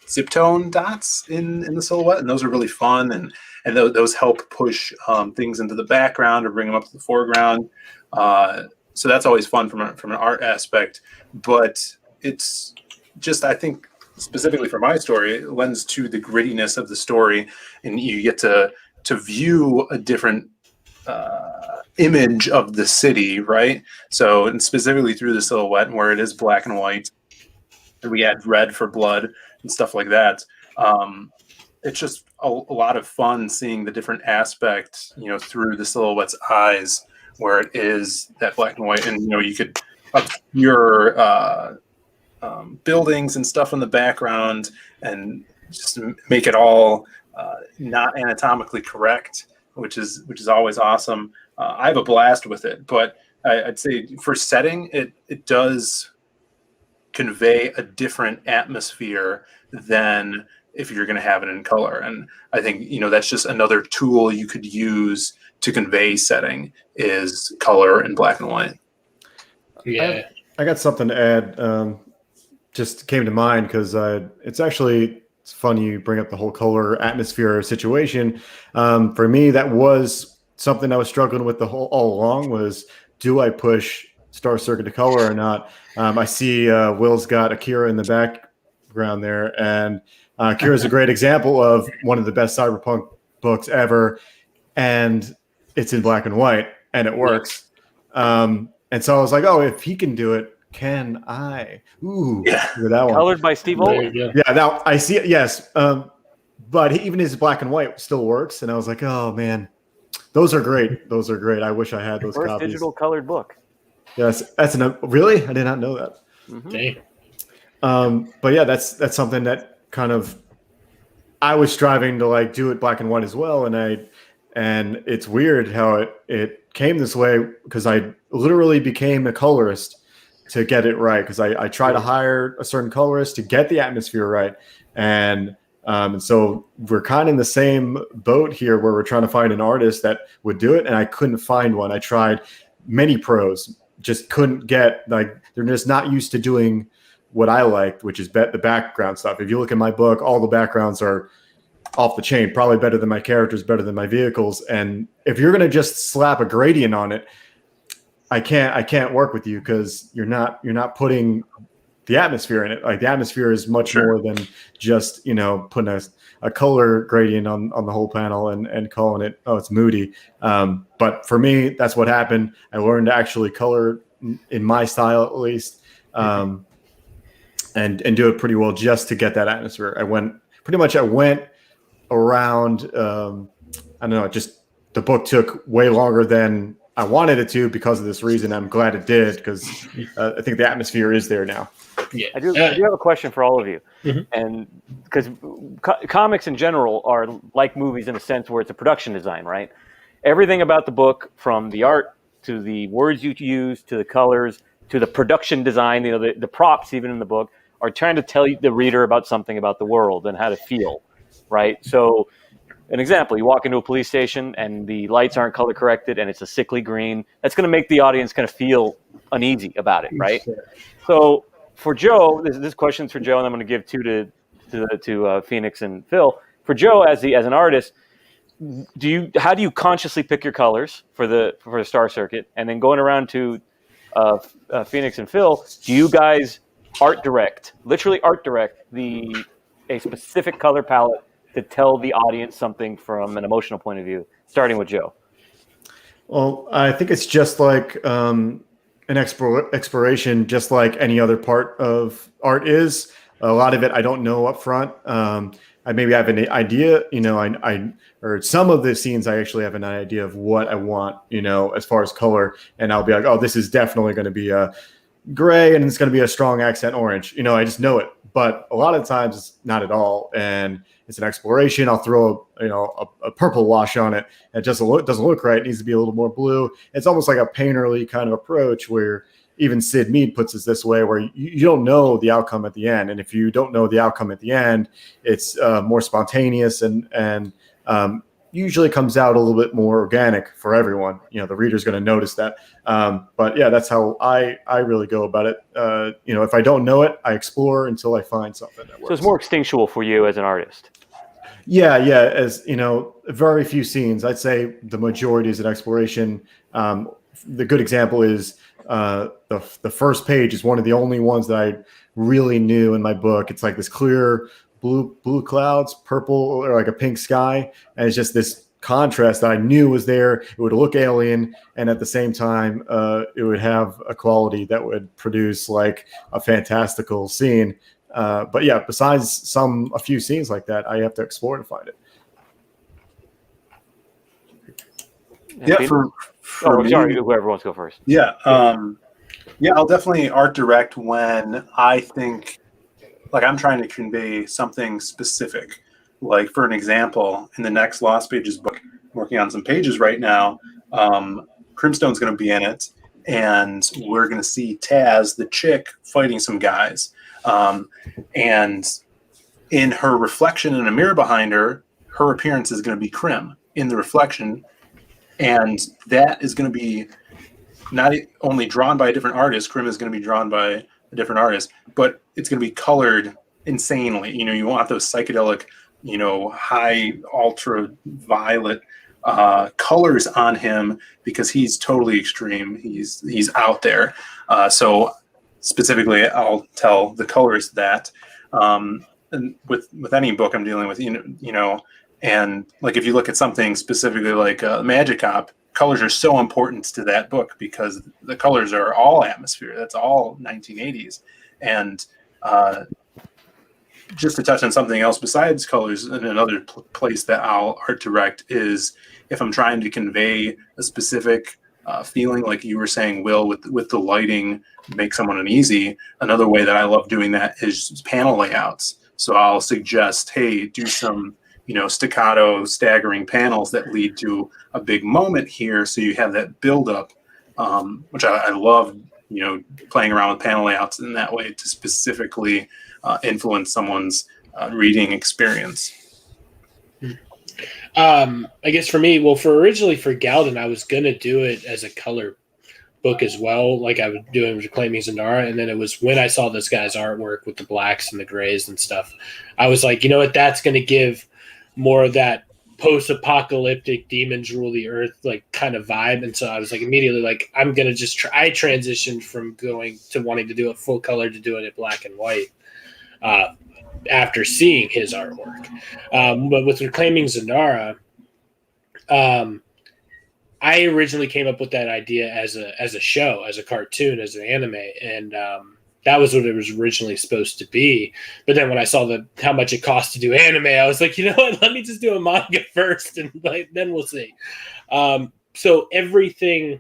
zip tone dots in the silhouette, and those are really fun, and those help push things into the background or bring them up to the foreground. So that's always fun from an art aspect. But it's just, I think, specifically for my story, it lends to the grittiness of the story, and you get to view a different image of the city, right? So, and specifically through the silhouette, where it is black and white, and we add red for blood and stuff like that. It's just a lot of fun seeing the different aspects, you know, through the silhouette's eyes, where it is that black and white, and you know, you could obscure buildings and stuff in the background and just make it all not anatomically correct, which is always awesome. I have a blast with it, but I'd say for setting, it does convey a different atmosphere than if you're going to have it in color. And I think, you know, that's just another tool you could use to convey setting, is color in black and white. Yeah, I got something to add. Just came to mind because it's funny you bring up the whole color atmosphere situation. For me, that was something I was struggling with all along, was, do I push Star Circuit to color or not? I see Will's got Akira in the background there, and Akira is a great example of one of the best cyberpunk books ever, and it's in black and white, and it works. And so I was like, oh, if he can do it, can I? Ooh, yeah. That one. Colored by Steve Oden. Yeah, now I see it. Yes, but even his black and white still works, and I was like, oh man, those are great. Those are great. I wish I had those First copies. digital colored book. Yes, really? I did not know that. Mm-hmm. But yeah, that's something that kind of I was striving to like do it black and white as well, and it's weird how it came this way, because I literally became a colorist to get it right, because I try to hire a certain colorist to get the atmosphere right, and so we're kind of in the same boat here, where we're trying to find an artist that would do it, and I couldn't find one. I tried many pros, just couldn't get, like, they're just not used to doing what I liked, which is the background stuff. If you look at my book, all the backgrounds are off the chain, probably better than my characters, better than my vehicles. And if you're going to just slap a gradient on it, I can't work with you, because you're not putting the atmosphere in it. Like, the atmosphere is much more than just, you know, putting a color gradient on the whole panel and calling it, oh, it's moody. But for me, that's what happened. I learned to actually color in my style, at least, and do it pretty well, just to get that atmosphere. I went around, I don't know, just the book took way longer than I wanted it to, because of this reason. I'm glad it did, because I think the atmosphere is there now. Yeah, I do have a question for all of you, and because comics in general are like movies in a sense where it's a production design, right? everything about the book, from the art to the words you use to the colors to the production design, the props even in the book are trying to tell the reader about something about the world and how to feel, right? So an example, you walk into a police station and the lights aren't color corrected and it's a sickly green. That's going to make the audience kind of feel uneasy about it, right? So for Joe, this question's for Joe, and I'm going to give two to Phoenix and Phil. For Joe, as an artist, how do you consciously pick your colors for the Star Circuit, and then going around to Phoenix and Phil, do you guys literally art direct a specific color palette to tell the audience something from an emotional point of view? Starting with Joe. Well, I think it's just like an exploration, just like any other part of art is. A lot of it I don't know up front. I maybe have an idea, or some of the scenes I actually have an idea of what I want, as far as color, and I'll be like, oh, this is definitely going to be a gray and it's going to be a strong accent orange. I just know it, but a lot of times it's not at all, and it's an exploration. I'll throw a purple wash on it. It just doesn't look right. It needs to be a little more blue. It's almost like a painterly kind of approach where even Sid Mead puts it this way, where you don't know the outcome at the end. And if you don't know the outcome at the end, it's more spontaneous and usually comes out a little bit more organic for everyone. The reader's going to notice that. But yeah, that's how I really go about it. If I don't know it, I explore until I find something that works. So it's more instinctual for you as an artist. Yeah. As very few scenes. I'd say the majority is an exploration. The good example is the first page is one of the only ones that I really knew in my book. It's like this clear blue clouds, purple, or like a pink sky, and it's just this contrast that I knew was there. It would look alien, and at the same time, it would have a quality that would produce like a fantastical scene. But yeah, besides a few scenes like that, I have to explore to find it. Yeah, for me, sorry, whoever wants to go first. Yeah, I'll definitely art direct when I think like I'm trying to convey something specific. Like for an example, in the next Lost Pages book, I'm working on some pages right now. Crimstone's going to be in it, and we're going to see Taz, the chick, fighting some guys. And in her reflection in a mirror behind her, her appearance is going to be Crim in the reflection. And that is going to be not only drawn by a different artist, Crim is going to be drawn by a different artist, but it's going to be colored insanely. You want those psychedelic, high ultraviolet colors on him because he's totally extreme. He's out there. So specifically, I'll tell the colors that. And with any book I'm dealing with, and like if you look at something specifically like Magic Cop, colors are so important to that book because the colors are all atmosphere. That's all 1980s. And just to touch on something else besides colors, and another place that I'll art direct is if I'm trying to convey a specific feeling, like you were saying, Will, with the lighting, make someone uneasy. Another way that I love doing that is panel layouts. So I'll suggest, hey, do some staccato, staggering panels that lead to a big moment here. So you have that buildup, which I love, playing around with panel layouts in that way to specifically influence someone's reading experience. I guess for me, originally for Galden, I was going to do it as a color book as well, like I was doing Reclaiming Zendara. And then it was when I saw this guy's artwork with the blacks and the grays and stuff, I was like, that's going to give more of that post-apocalyptic demons rule the earth like kind of vibe. And so I was like immediately like, I'm gonna just try. I transitioned from going to wanting to do it full color to doing it black and white after seeing his artwork. But with Reclaiming Zendara, I originally came up with that idea as a show, as a cartoon, as an anime, and that was what it was originally supposed to be. But then when I saw how much it cost to do anime, I was like, you know what? Let me just do a manga first, and then we'll see. So everything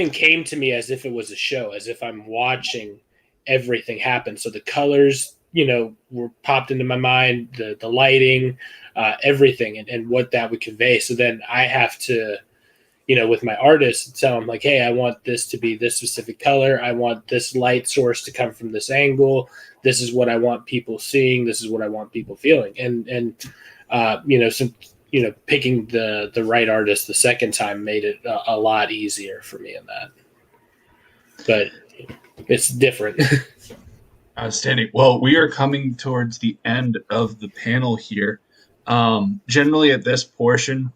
came to me as if it was a show, as if I'm watching everything happen. So the colors were popped into my mind, the lighting, everything, and what that would convey. So then I have to, with my artist, tell them like, hey, I want this to be this specific color. I want this light source to come from this angle. This is what I want people seeing. This is what I want people feeling. And picking the right artist the second time made it a lot easier for me in that. But it's different. Outstanding. Well, we are coming towards the end of the panel here. Generally, at this portion,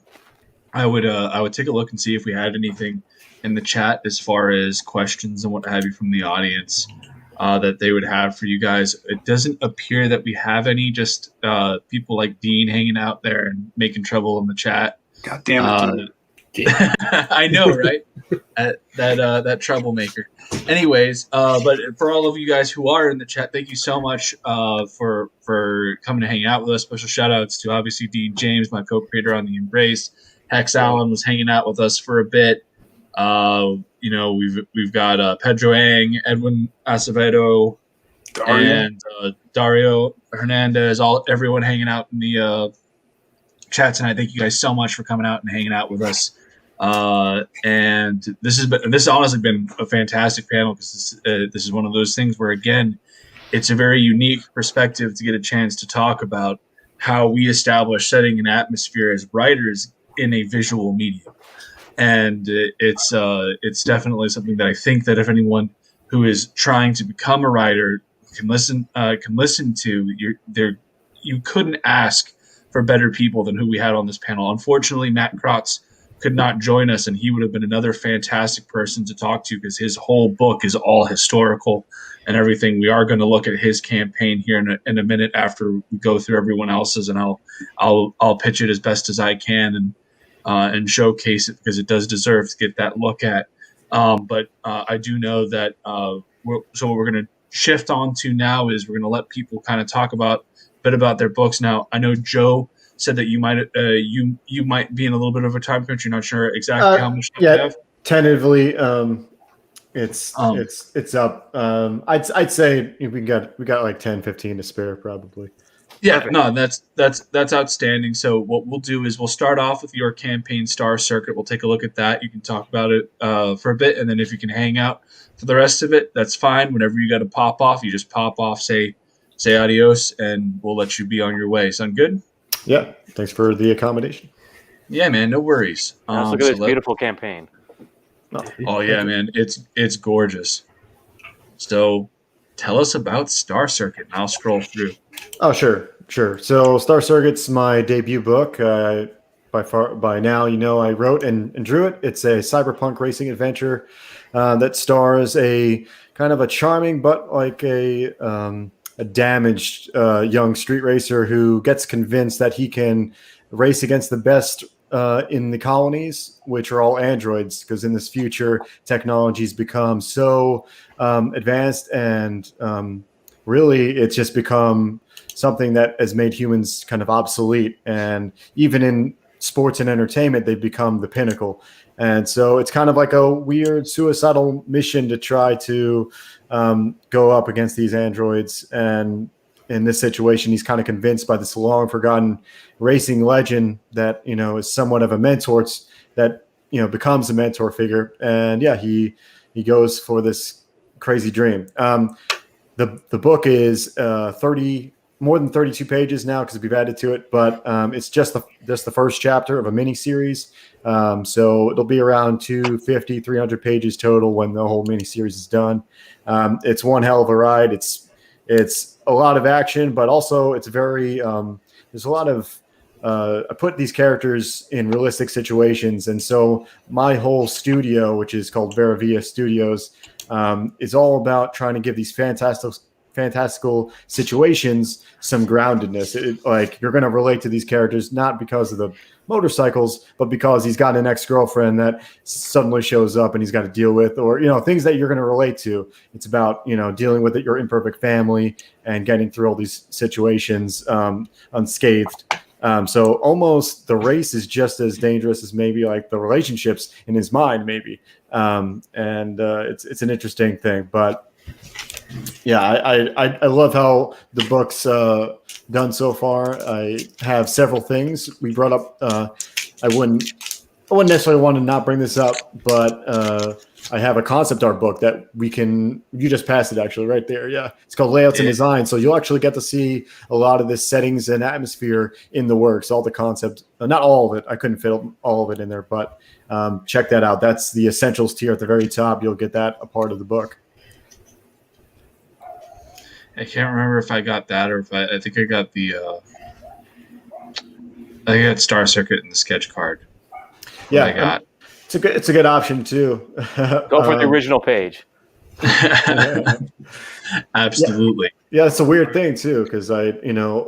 I would take a look and see if we had anything in the chat as far as questions and what have you from the audience that they would have for you guys. It doesn't appear that we have any. Just people like Dean hanging out there and making trouble in the chat. God damn it, Dean. I know, right? that troublemaker. Anyways, but for all of you guys who are in the chat, thank you so much for coming to hang out with us. Special shout outs to obviously Dean James, my co-creator on the Embrace. Hex Allen was hanging out with us for a bit. We've got Pedro Ang, Edwin Acevedo, and Dario Hernandez. everyone hanging out in the chat tonight. Thank you guys so much for coming out and hanging out with us. And this has honestly been a fantastic panel because this is one of those things where, again, it's a very unique perspective to get a chance to talk about how we establish setting an atmosphere as writers in a visual medium. And it's definitely something that I think that if anyone who is trying to become a writer can listen to, you couldn't ask for better people than who we had on this panel. Unfortunately, Matt Crotts could not join us, and he would have been another fantastic person to talk to because his whole book is all historical and everything. We are going to look at his campaign here in a minute after we go through everyone else's, and I'll pitch it as best as I can and showcase it because it does deserve to get that look at. But I do know that what we're going to shift on to now is we're going to let people kind of talk a bit about their books. Now, I know Joe said that you might be in a little bit of a time crunch. You're not sure exactly how much you have. Tentatively, it's up. I'd say we got like 10, 15 to spare probably. Yeah, perfect. No, that's outstanding. So what we'll do is we'll start off with your campaign Star Circuit. We'll take a look at that. You can talk about it for a bit, and then if you can hang out for the rest of it, that's fine. Whenever you got to pop off, you just pop off, say adios, and we'll let you be on your way. Sound good? Yeah. Thanks for the accommodation. Yeah, man. No worries. Let's look at this beautiful campaign. Oh yeah, man. It's gorgeous. So tell us about Star Circuit, and I'll scroll through. Oh, sure. So Star Circuit's my debut book. By now, I wrote and drew it. It's a cyberpunk racing adventure that stars a kind of a charming but like a damaged young street racer who gets convinced that he can race against the best in the colonies, which are all androids, because in this future, technology's become so advanced and really it's just become something that has made humans kind of obsolete. And even in sports and entertainment, they've become the pinnacle. And so it's kind of like a weird suicidal mission to try to go up against these androids. And in this situation, he's kind of convinced by this long forgotten racing legend that, is somewhat of a mentor that, becomes a mentor figure. And yeah, he goes for this crazy dream. The book is more than 32 pages now because we've added to it, but it's just the first chapter of a mini series. So it'll be around 250, 300 pages total when the whole mini series is done. It's one hell of a ride. It's a lot of action, but also it's very there's a lot of I put these characters in realistic situations, and so my whole studio, which is called Veravia Studios, is all about trying to give these fantastical situations some groundedness. Like you're going to relate to these characters not because of the motorcycles, but because he's got an ex-girlfriend that suddenly shows up and he's got to deal with, or things that you're going to relate to. It's about dealing with your imperfect family and getting through all these situations unscathed. So almost the race is just as dangerous as maybe like the relationships in his mind, maybe. And it's an interesting thing, but Yeah, I love how the book's done so far. I have several things we brought up. I wouldn't necessarily want to not bring this up, but I have a concept art book that you just passed it actually right there. Yeah. It's called Layouts and Design. So you'll actually get to see a lot of the settings and atmosphere in the works, all the concepts, not all of it. I couldn't fit all of it in there, but check that out. That's the essentials tier at the very top. You'll get that a part of the book. I can't remember if I got that or if I think I got the I think I got Star Circuit and the sketch card. Yeah, I got. It's a good option too. Go for the original page. Absolutely. Yeah, it's a weird thing too, because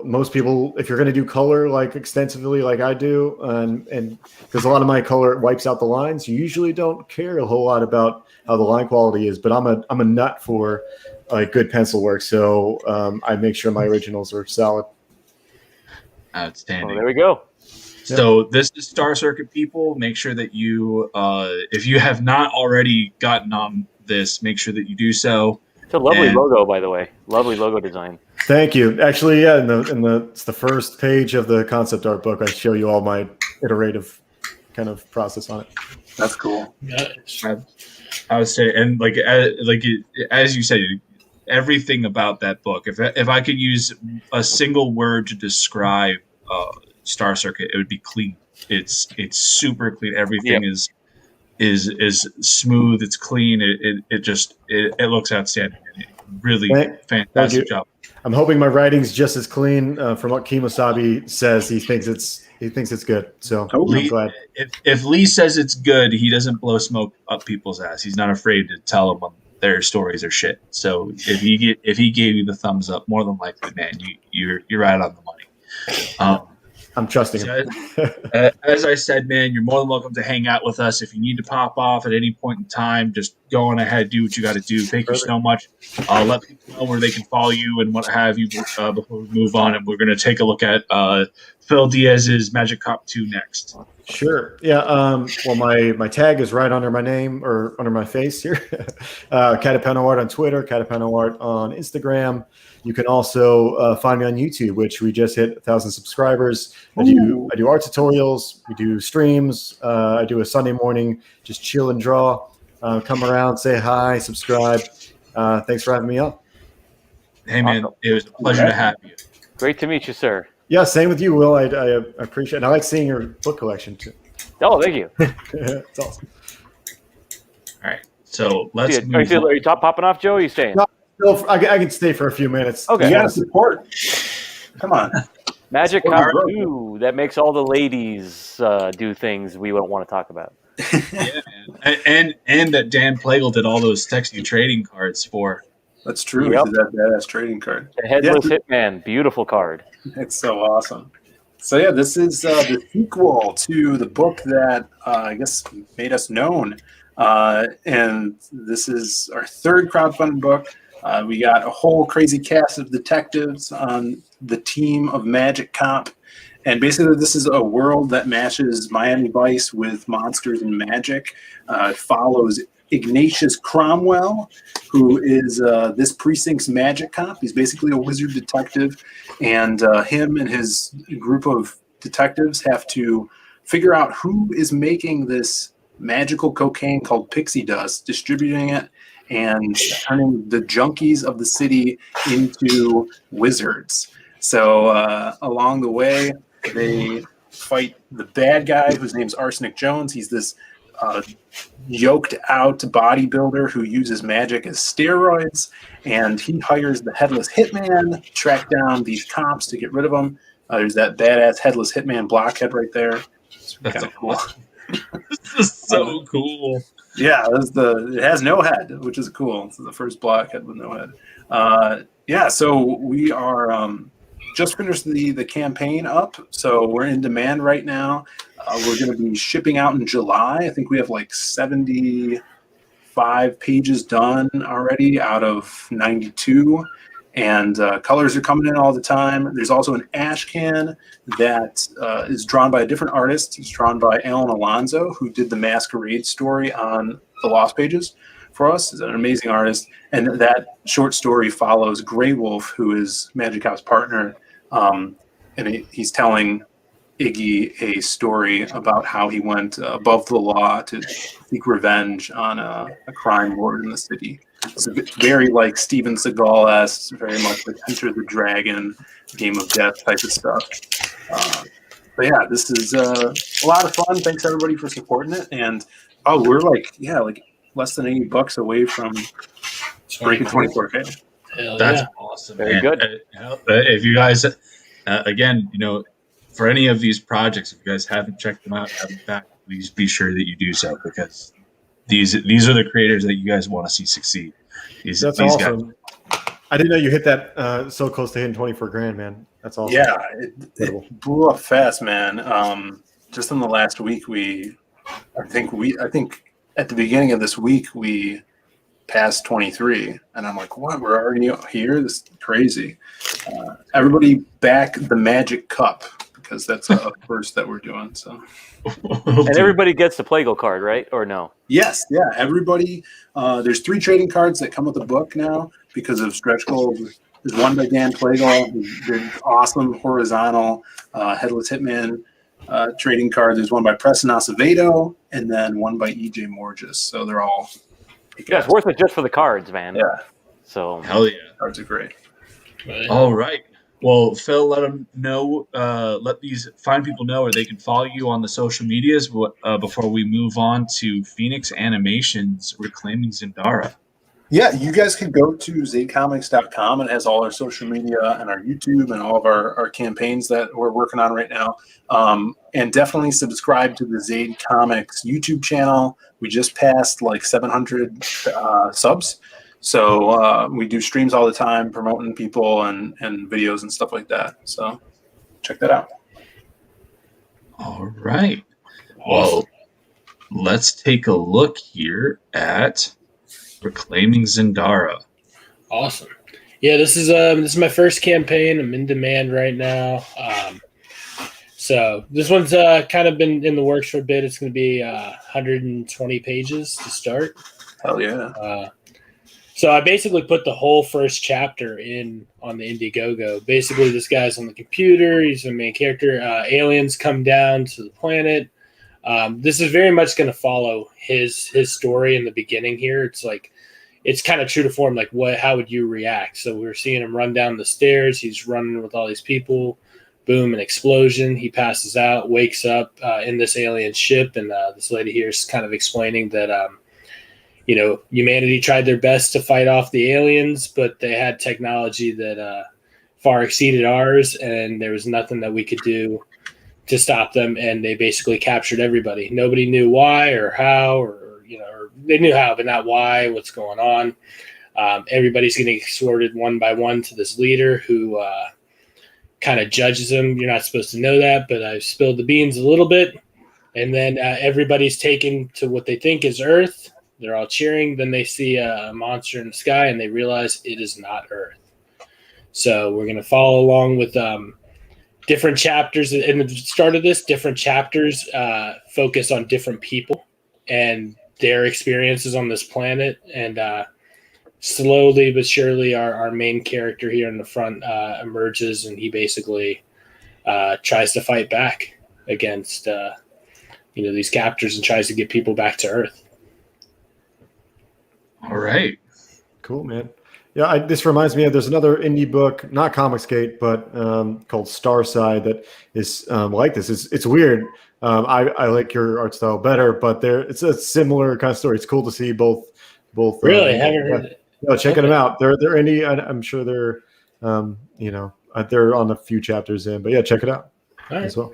most people, if you're going to do color like extensively, like I do, and because a lot of my color wipes out the lines, you usually don't care a whole lot about how the line quality is. But I'm a nut for like good pencil work, so I make sure my originals are solid. Outstanding. Well, there we go. So this is Star Circuit, people. Make sure that you, if you have not already gotten on this, make sure that you do so. It's a lovely logo, by the way. Lovely logo design. Thank you. Actually, yeah, it's the first page of the concept art book. I show you all my iterative kind of process on it. That's cool. I would say, and as you said, everything about that book. If I could use a single word to describe Star Circuit, it would be clean. It's super clean. Everything is smooth. It's clean. It looks outstanding. Really fantastic job. I'm hoping my writing's just as clean. From what Kimosabi says, he thinks it's good. So Lee, I'm glad. If Lee says it's good, he doesn't blow smoke up people's ass. He's not afraid to tell them when their stories are shit. So if he gave you the thumbs up, more than likely, man, you're right on the money. I'm trusting him. As I said, man, you're more than welcome to hang out with us. If you need to pop off at any point in time, just go on ahead, do what you got to do. Thank you so much. Let people know where they can follow you and what have you before we move on. And we're going to take a look at Phil Diaz's Magic Cop 2 next. Sure. Yeah. Well, my tag is right under my name or under my face here. Catapano Art on Twitter, Catapano Art on Instagram. You can also find me on YouTube, which we just hit 1,000 subscribers. I do art tutorials. We do streams. I do a Sunday morning, just chill and draw. Come around, say hi, subscribe. Thanks for having me on. Hey, man, it was a pleasure to have you. Great to meet you, sir. Yeah, same with you, Will. I appreciate it. I like seeing your book collection, too. Oh, thank you. It's awesome. All right, so let's move on. Are you popping off, Joe, or are you staying? No, I can stay for a few minutes. Okay. You got to support. Come on. Magic Cop 2, that makes all the ladies do things we won't want to talk about. Yeah, and that Dan Plagle did all those sexy trading cards for. That's true. Yep. He did that badass trading card. The Headless Hitman, beautiful card. It's so awesome. So yeah, this is the sequel to the book that I guess made us known. And this is our third crowdfunding book. We got a whole crazy cast of detectives on the team of Magic Cop. And basically, this is a world that matches Miami Vice with monsters and magic. It follows Ignatius Cromwell, who is this precinct's magic cop. He's basically a wizard detective. And him and his group of detectives have to figure out who is making this magical cocaine called pixie dust, distributing it, and turning the junkies of the city into wizards. So along the way, they fight the bad guy whose name's Arsenic Jones. He's this yoked out bodybuilder who uses magic as steroids, and he hires the Headless Hitman to track down these cops to get rid of them. There's that badass Headless Hitman blockhead right there. It's kind of cool. This is so cool. Yeah, it has no head, which is cool. It's the first blockhead with no head. Yeah, so we are just finished the campaign up, so we're in demand right now. We're going to be shipping out in July. I think we have like 75 pages done already out of 92, and colors are coming in all the time. There's also an ash can that is drawn by a different artist. It's drawn by Alan Alonso, who did the Masquerade story on the Lost Pages for us. He's an amazing artist. And that short story follows Grey Wolf, who is Magic Cop's partner. And he's telling Iggy a story about how he went above the law to seek revenge on a crime lord in the city. It's very like Steven Seagal-esque, very much like Enter the Dragon, Game of Death type of stuff. But yeah, this is a lot of fun. Thanks everybody for supporting it. And we're like less than $80 away from breaking 24K. That's awesome. Very good. If you guys, again, for any of these projects, if you guys haven't checked them out, haven't backed, please be sure that you do so, because these are the creators that you guys want to see succeed. These awesome. Guys. I didn't know you hit that so close to hitting 24 grand, man. That's awesome. Yeah, it blew up fast, man. Just in the last week, I think at the beginning of this week we passed 23, and I'm like, what? We're already here? This is crazy. Everybody back the Magic Cup, because that's a first that we're doing. So, and everybody gets the Plagal card, right? Or no? Yes, yeah. Everybody. There's 3 trading cards that come with the book now because of stretch goals. There's one by Dan Plagal, who's awesome horizontal headless hitman trading card. There's one by Preston Acevedo, and then one by EJ Morges. So they're all. Yeah, it's worth it just for the cards, man. Yeah. So hell yeah, cards are great. All right. Well, Phil, let them know. Let these fine people know, or they can follow you on the social medias before we move on to Phoenix Animations Reclaiming Zendara. Yeah, you guys can go to zadecomics.com. It has all our social media and our YouTube and all of our campaigns that we're working on right now. And definitely subscribe to the Zade Comics YouTube channel. We just passed like 700 subs. So we do streams all the time, promoting people and videos and stuff like that. So check that out. All right. Well, let's take a look here at Reclaiming Zendara. Awesome. Yeah, this is my first campaign. I'm in demand right now. So this one's kind of been in the works for a bit. It's going to be 120 pages to start. Hell yeah. So I basically put the whole first chapter on the Indiegogo. Basically, this guy's on the computer. He's the main character. Aliens come down to the planet. This is very much going to follow his story in the beginning here. It's kind of true to form. Like, how would you react? So we're seeing him run down the stairs. He's running with all these people. Boom, an explosion. He passes out, wakes up in this alien ship, and this lady here is kind of explaining that humanity tried their best to fight off the aliens, but they had technology that far exceeded ours, and there was nothing that we could do to stop them, and they basically captured everybody. Nobody knew why or how, or they knew how, but not why, what's going on. Everybody's getting escorted one by one to this leader who kind of judges them. You're not supposed to know that, but I've spilled the beans a little bit. And then everybody's taken to what they think is Earth. They're all cheering. Then they see a monster in the sky, and they realize it is not Earth. So we're going to follow along with different chapters. In the start of this, different chapters focus on different people and their experiences on this planet. And slowly but surely, our main character here in the front emerges, and he basically tries to fight back against these captors and tries to get people back to Earth. All right. Cool, man. Yeah, this reminds me of there's another indie book, not Comicsgate, but called Starside that is like this. It's weird. I like your art style better, but it's a similar kind of story. It's cool to see both. Really, haven't heard it. No, checking them out. They're indie. I'm sure they're they're on a few chapters in, but yeah, check it out as well.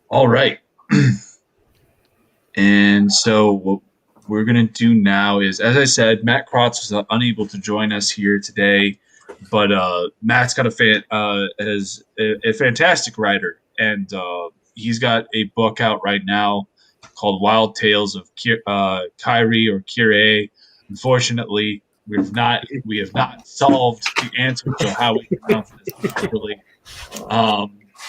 All right. And so what we're going to do now is, as I said, Matt Crotts was unable to join us here today, but Matt's got is a fantastic writer, and he's got a book out right now called Wild Tales of Kyrie or Kyrie. Unfortunately, we have not solved the answer to how we pronounce this properly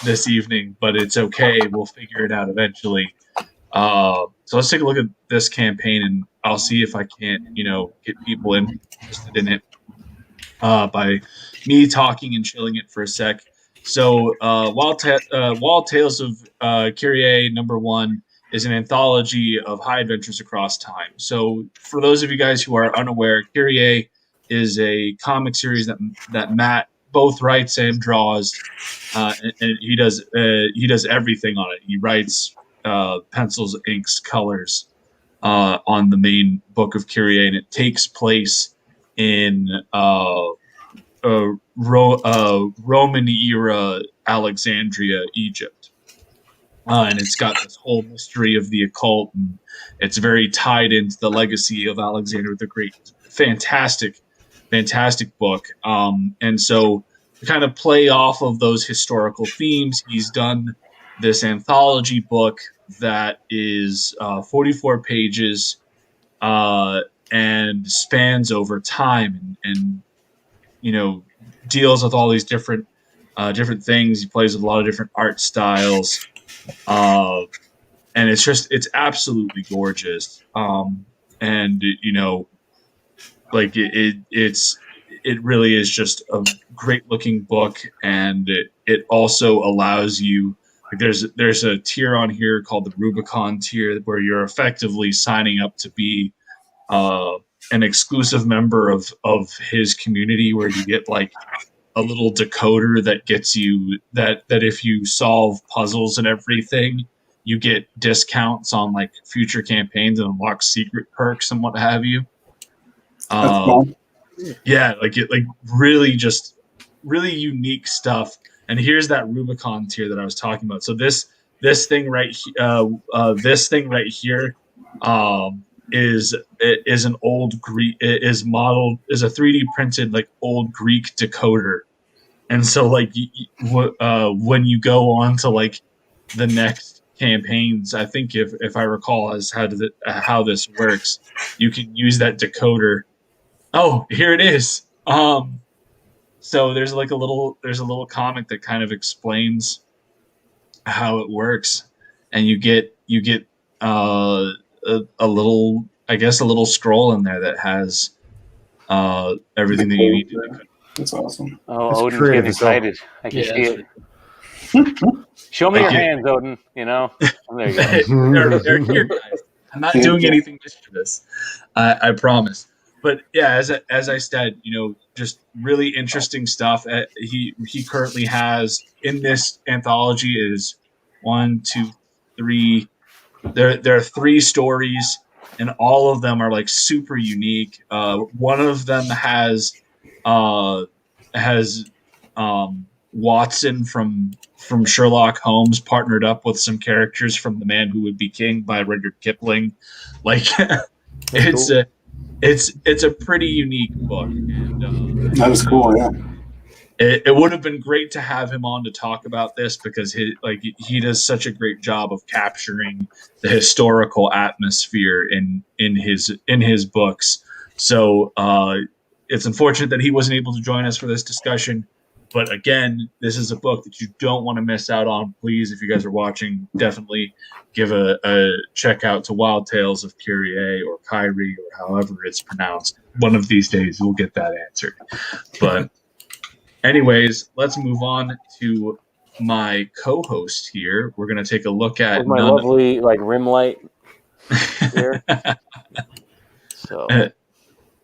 this evening, but it's okay. We'll figure it out eventually. So let's take a look at this campaign, and I'll see if I can't, get people interested in it by me talking and chilling it for a sec. So, Wild Tales of Kyrie #1 is an anthology of high adventures across time. So, for those of you guys who are unaware, Kyrie is a comic series that Matt both writes and draws, and he does everything on it. He writes pencils, inks, colors on the main book of Kyrie, and it takes place in Roman era Alexandria, Egypt. And it's got this whole mystery of the occult, and it's very tied into the legacy of Alexander the Great. Fantastic, fantastic book. And so, to kind of play off of those historical themes, he's done this anthology book that is 44 pages and spans over time, and deals with all these different things. He plays with a lot of different art styles, uh, and it's absolutely gorgeous. And like it really is just a great looking book, and it also allows you. Like there's a tier on here called the Rubicon tier where you're effectively signing up to be uh, an exclusive member of his community, where you get like a little decoder that gets you that if you solve puzzles and everything, you get discounts on like future campaigns and unlock secret perks and what have you. That's cool. Yeah, like it, like really just really unique stuff. And here's that Rubicon tier that I was talking about. So this thing this thing right here is an old Greek is modeled is a 3D printed like old Greek decoder. And so like when you go on to like the next campaigns, I think if I recall as how this works, you can use that decoder. Oh, here it is. So there's like there's a little comic that kind of explains how it works, and you get a little, I guess, a little scroll in there that has everything that you need to do. That's awesome. Oh, It's Oden's creative getting as hell. excited. I can Yeah, see that's it. Show me Thank your you. hands, Oden. There you go. They're here, guys. I'm not doing anything mischievous. I promise. But yeah, as I said, just really interesting stuff. He currently has in this anthology is one, two, three. There are three stories, and all of them are like super unique. One of them uh, has Watson from Sherlock Holmes partnered up with some characters from The Man Who Would Be King by Rudyard Kipling. Like it's cool. it's a pretty unique book, and That is cool. Yeah. it would have been great to have him on to talk about this because he does such a great job of capturing the historical atmosphere in his books. So it's unfortunate that he wasn't able to join us for this discussion. But again, this is a book that you don't want to miss out on. Please, if you guys are watching, definitely give a check out to Wild Tales of Kyrie or Kyrie or however it's pronounced. One of these days we'll get that answered. But anyways, let's move on to my co-host here. We're going to take a look at With my lovely rim light here. So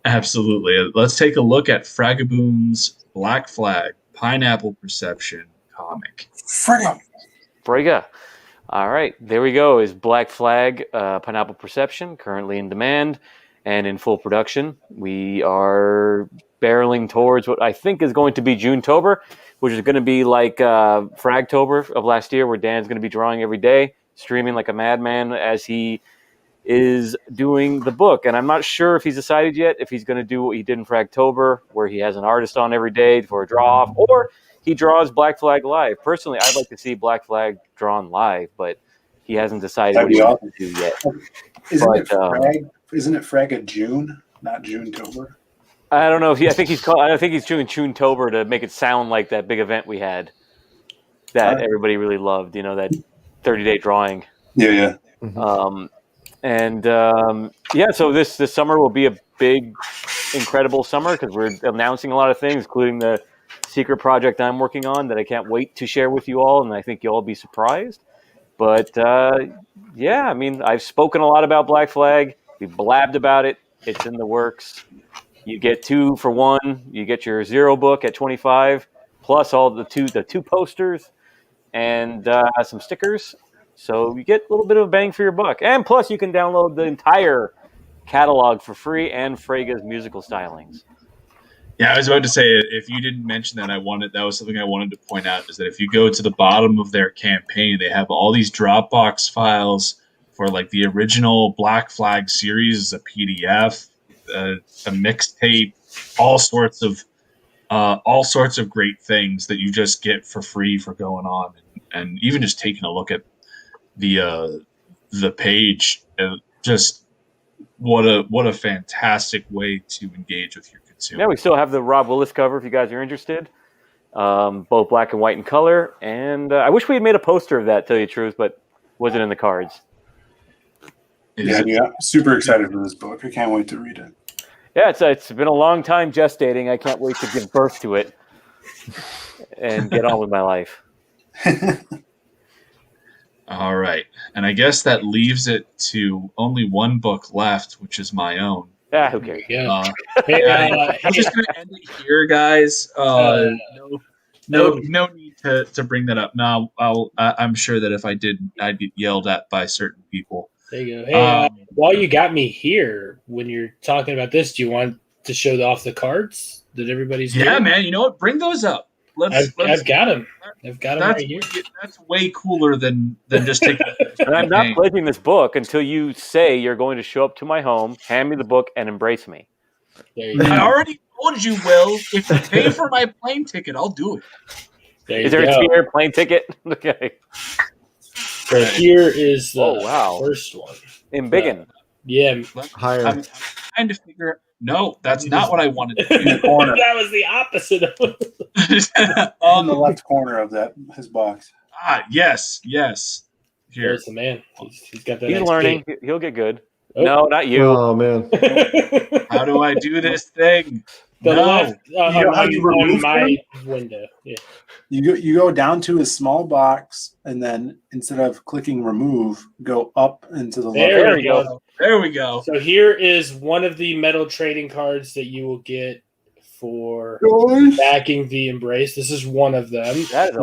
Absolutely. Let's take a look at Fragaboom's Black Flag Pineapple Perception comic. Frega. All right, there we go. Is Black Flag Pineapple Perception currently in demand and in full production? We are barreling towards what I think is going to be Junetober, which is going to be like Fragtober of last year, where Dan's going to be drawing every day, streaming like a madman as he is doing the book. And I'm not sure if he's decided yet if he's going to do what he did in Fragtober, where he has an artist on every day for a draw off, or he draws Black Flag live. Personally, I'd like to see Black Flag drawn live, but he hasn't decided That'd what he be wants to do yet. Isn't it Frag June, not Junetober? I don't know if I think he's doing Junetober to make it sound like that big event we had that everybody really loved. That 30-day drawing. Yeah. Mhm. So this summer will be a big, incredible summer because we're announcing a lot of things, including the secret project I'm working on that I can't wait to share with you all, and I think you'll all be surprised. But I mean, I've spoken a lot about Black Flag. We blabbed about it. It's in the works. You get 2 for 1. You get your 0 book at 25, plus all the two posters and some stickers. So you get a little bit of a bang for your buck. And plus, you can download the entire catalog for free and Frega's musical stylings. Yeah, I was about to say, if you didn't mention that, that was something I wanted to point out, is that if you go to the bottom of their campaign, they have all these Dropbox files for like the original Black Flag series as a PDF, a mixtape, all sorts of great things that you just get for free for going on, and even just taking a look at the page, just what a fantastic way to engage with your consumer. Yeah, we still have the Rob Willis cover if you guys are interested. Both black and white in color. And I wish we had made a poster of that, to tell you the truth, but wasn't in the cards. Yeah, super excited for this book. I can't wait to read it. Yeah, it's been a long time gestating. I can't wait to give birth to it and get on with my life. All right. And I guess that leaves it to only one book left, which is my own. Yeah, who cares? I'm just going to end it here, guys. No need to bring that up. No, I'm sure that if I did, I'd get yelled at by certain people. There you go. Hey, while you got me here, when you're talking about this, do you want to show off the cards that everybody's doing? Yeah, man. You know what? Bring those up. I've got them. I've got them right here. That's way cooler than just taking. And I'm not pledging this book until you say you're going to show up to my home, hand me the book, and embrace me. I already told you, Will. If you pay for my plane ticket, I'll do it. Is there a tier plane ticket? Okay. So here is the first one. In Biggin. Yeah. Higher. I'm trying to figure. No, that's not what I wanted to do. In the corner. That was the opposite of On the left corner of his box. Yes. Here. There's the man. He's got that. He's XP. learning. He'll get good. Oh. No, not you. Oh man. How do I do this thing? The No. left how you remove my window. Yeah. You go down to a small box, and then instead of clicking remove, go up into the left. There we go. There we go. So here is one of the metal trading cards that you will get for backing the Embrace. This is one of them. That is a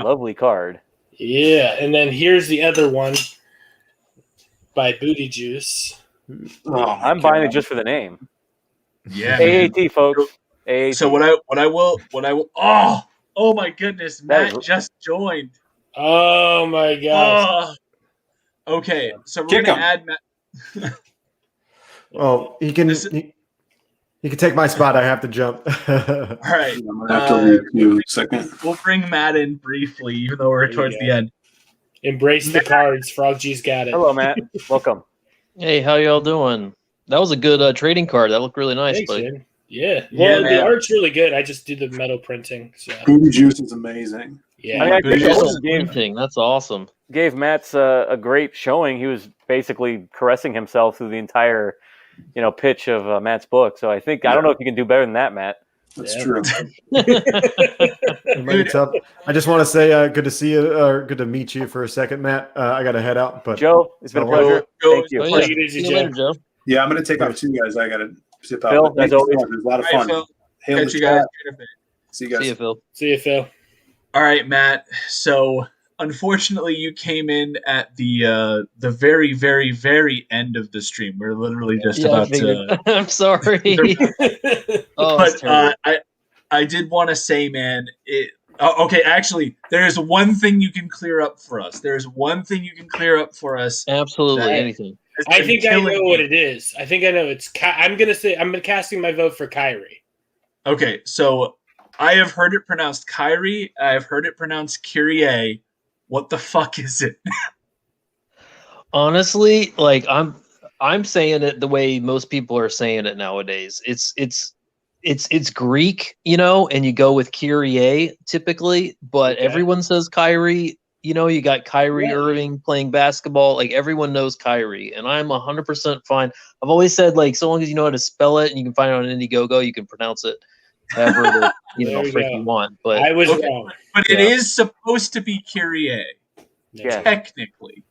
lovely card. Yeah, and then here's the other one by Booty Juice. Oh, I'm buying it just for the name. Yeah. AAT, folks. AAT. So what I will. Oh my goodness! Matt just joined. Oh my gosh. Okay, so we're gonna add Matt. Oh, he can take my spot. I have to jump. All right. I'm gonna have to leave you a second. We'll bring Matt in briefly, even though we're towards the end. Embrace the cards. Frog G's got it. Hello, Matt. Welcome. Hey, how y'all doing? That was a good trading card. That looked really nice. Thanks, buddy. man. Yeah. Well, man. the art's really good. I just do the metal printing. So. Booty Juice is amazing. Yeah. I think Metal gave printing. That's awesome. Matt's a great showing. He was basically caressing himself through the entire, pitch of Matt's book. So I don't know if you can do better than that, Matt. That's true. It's up. I just want to say good to see you, or good to meet you for a second, Matt. I got to head out, but Joe, it's been a pleasure. Thank you. Oh, yeah. Take it easy, See you Joe. later, Joe. Yeah, I'm gonna take off too, guys. I gotta zip out. Phil, But as thank you always. so much. It was a lot of All right, fun. Phil. Hail Catch the you guys. chat. See you guys. See you, Phil. See you, Phil. All right, Matt. So unfortunately, you came in at the very, very, very end of the stream. We're literally just Yeah, I about figured. to. I'm sorry. Oh, it's But terrible. I did want to say, man. Okay, actually, there's one thing you can clear up for us. There's one thing you can clear up for us. Absolutely that anything. has I been think I killing know me. what it is. I think I know. I'm casting my vote for Kyrie. Okay, so I have heard it pronounced Kyrie. I have heard it pronounced Kyrie. What the fuck is it? Honestly, like I'm saying it the way most people are saying it nowadays. It's Greek, and you go with Kyrie typically, but everyone says Kyrie, You know, you got Kyrie Yeah. Irving playing basketball. Like everyone knows Kyrie, and I'm 100% fine. I've always said like, so long as you know how to spell it and you can find it on Indiegogo, you can pronounce it however it, There we freak go. you want. But I was Okay. wrong. But it is supposed to be Kyrie, Yeah. technically.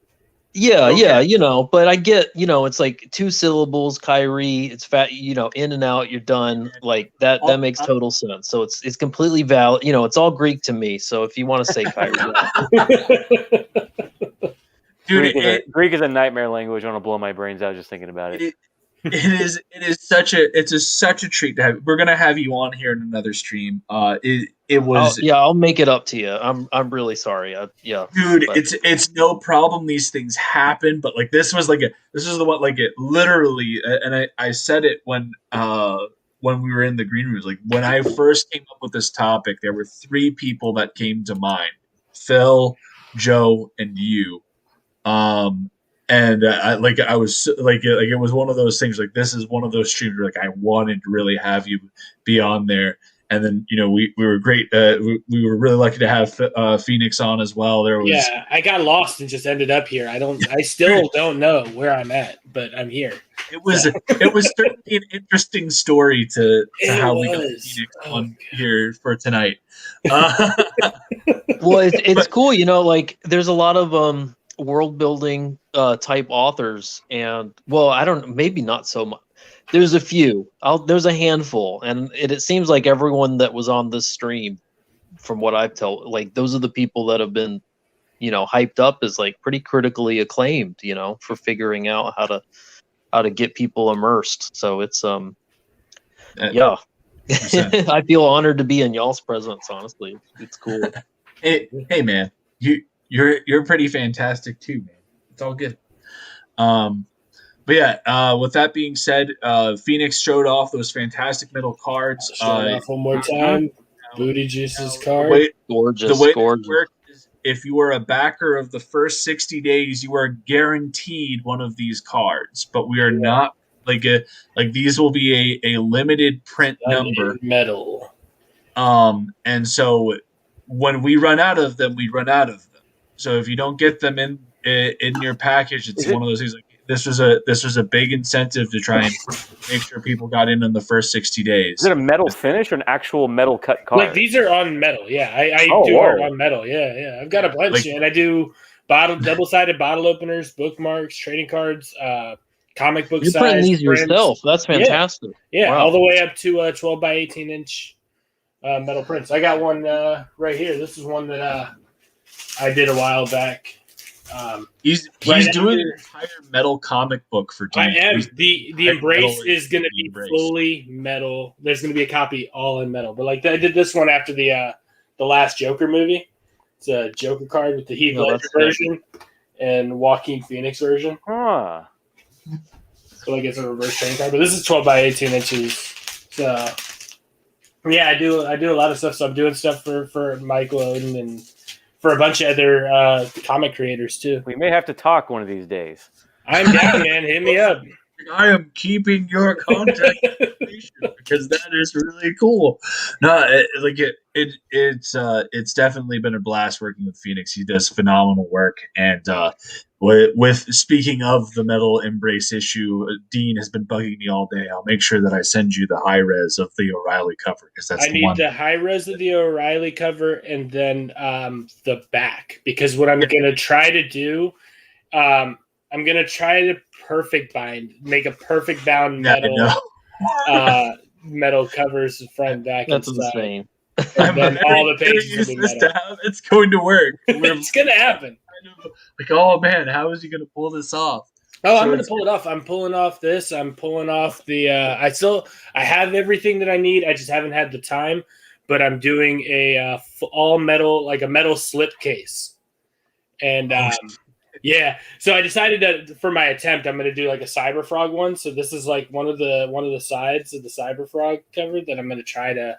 yeah, Okay. you know, but I get, you know, it's like 2 syllables, Kyrie, it's fat, you know, in and out, you're done. Like that makes total sense. So it's completely valid. You know, it's all Greek to me. So if you want to say Kyrie, Dude, Greek is a nightmare language. I want to blow my brains out just thinking about it. it is such a treat to have. We're gonna have you on here in another stream. It was I'll make it up to you. I'm really sorry. dude, but- it's no problem. These things happen, but like this was the one like it literally, and I said it when we were in the green rooms. Like when I first came up with this topic, there were 3 people that came to mind: Phil, Joe, and you. And I was like it was one of those things. Like this is one of those streams where like I wanted to really have you be on there. And then we were great. We were really lucky to have Phoenix on as well. There was I got lost and just ended up here. I still don't know where I'm at, but I'm here. it was certainly an interesting story to how we got Phoenix on here for tonight. Well, it's cool, you know, like there's a lot of world building type authors, and well, I don't, maybe not so much. There's a few. There's a handful, and it seems like everyone that was on this stream, from what I've told, like those are the people that have been, you know, hyped up as like pretty critically acclaimed, you know, for figuring out how to get people immersed. So it's yeah. I feel honored to be in y'all's presence. Honestly, it's cool. Hey man, you're pretty fantastic too, man. It's all good. But yeah, with that being said, Phoenix showed off those fantastic metal cards. Show it off one more time. Booty Juice's card. Gorgeous. The way this works is if you are a backer of the first 60 days, you are guaranteed one of these cards. But we are not like these will be a limited print number. Metal. And so when we run out of them, we run out of them. So if you don't get them in your package, it's one of those things like this was a big incentive to try and make sure people got in the first 60 days. Is it a metal finish or an actual metal cut card? Like these are on metal, yeah. I do art on metal, yeah. I've got a bunch, and I do double-sided bottle openers, bookmarks, trading cards, comic book size. You're printing these yourself. That's fantastic. Yeah, wow. All the way up to 12 by 18 inch metal prints. I got one right here. This is one that I did a while back. He's doing an entire metal comic book for Dean. I am. The Embrace is going to be fully metal. There's going to be a copy all in metal. But like I did this one after the last Joker movie. It's a Joker card with the Heath Ledger version and Joaquin Phoenix version. Huh. So like it's a reverse trading card. But this is 12 by 18 inches. So yeah, I do a lot of stuff. So I'm doing stuff for Michael Oden and for a bunch of other comic creators too. We may have to talk one of these days. I'm down, man. Hit me up. I am keeping your contact information because that is really cool. No, it's definitely been a blast working with Phoenix. He does phenomenal work, and with speaking of the Metal Embrace issue, Dean has been bugging me all day. I'll make sure that I send you the high res of the O'Reilly cover because that's the one. I need the high res of the O'Reilly cover and then the back, because what I'm gonna try to do, I'm gonna try to make a perfect bound metal metal covers front and back. That's insane. And then all the pages will be metal. It's going to work. It's gonna happen. Like, oh man, how is he gonna pull this off? Oh, I'm gonna pull it off. I'm pulling off this. I'm pulling off the. I have everything that I need. I just haven't had the time. But I'm doing a all metal, like a metal slip case, and yeah. So I decided that for my attempt, I'm gonna do like a Cyberfrog one. So this is like one of the sides of the Cyberfrog cover that I'm gonna try to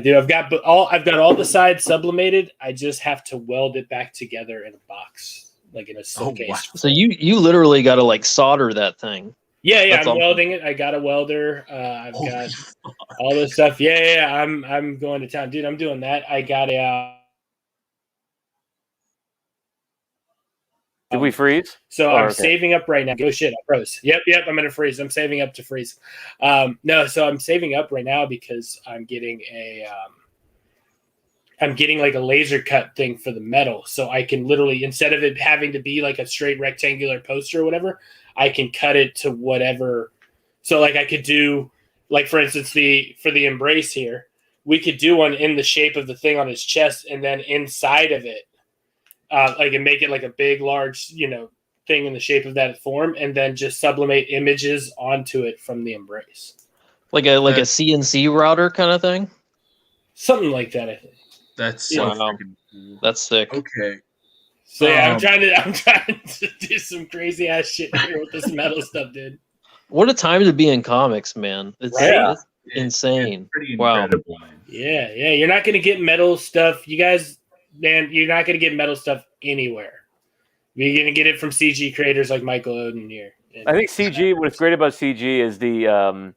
do. I've got all the sides sublimated. I just have to weld it back together in a box, like in a slipcase. Wow. So you literally got to like solder that thing. Yeah. I'm welding it. I got a welder. I've got all this stuff. Yeah. I'm going to town, dude. I'm doing that. I got Did we freeze? So Oh, I'm okay. saving up right now. Go shit, I froze. Yep, I'm gonna freeze. I'm saving up to freeze. No, so I'm saving up right now because I'm getting like a laser cut thing for the metal, so I can literally, instead of it having to be like a straight rectangular poster or whatever, I can cut it to whatever. So like I could do, like for instance, for the embrace here, we could do one in the shape of the thing on his chest, and then inside of it, like and make it like a big, large, thing in the shape of that form, and then just sublimate images onto it from the embrace, like a CNC router kind of thing. something like that. I think. That's so Wow. freaking cool. That's sick. Okay. So yeah, I'm trying to do some crazy ass shit here with this metal stuff, dude. What a time to be in comics, man! It's, Right? it's insane. It's pretty Wow. incredible. Yeah. You're not gonna get metal stuff, you guys. Man, you're not gonna get metal stuff anywhere. You're gonna get it from CG creators like Michael Oden here. I think CG. What's great about CG is the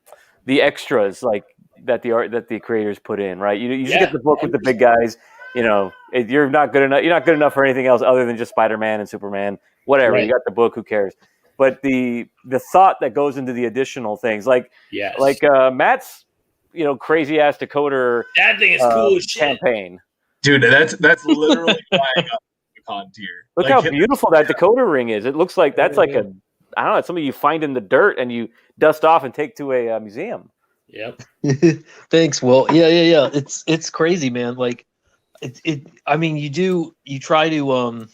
extras like that the creators put in. Right, you just get the book with the big guys. You're not good enough. You're not good enough for anything else other than just Spider-Man and Superman. Whatever. Right. You got the book. Who cares? But the thought that goes into the additional things, like Matt's, crazy ass decoder. That thing is cool as shit. Campaign. Dude, that's literally why I got the con tier. Look how beautiful that decoder ring is. It looks like that's like I don't know, it's something you find in the dirt and you dust off and take to a museum. Yep. Thanks, Will. Yeah. It's crazy, man. Like I mean, you try to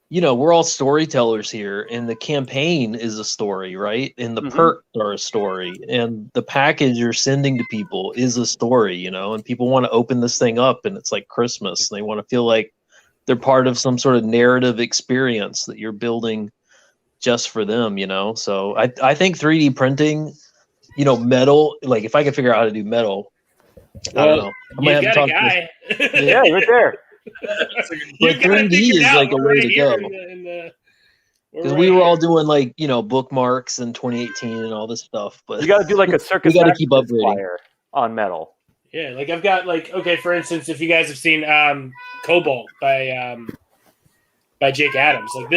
we're all storytellers here, and the campaign is a story, right? And the perks are a story, and the package you're sending to people is a story, and people want to open this thing up, and it's like Christmas. And they want to feel like they're part of some sort of narrative experience that you're building just for them, So I think 3D printing, metal, like if I could figure out how to do metal, I don't know. You got a guy. Yeah, right there. But 3D is like a way to go. Because we were all doing like, bookmarks in 2018 and all this stuff. But you got to do like a circus. We got to keep upgrading on metal. Yeah, like I've got for instance, if you guys have seen Cobalt by Jake Adams, like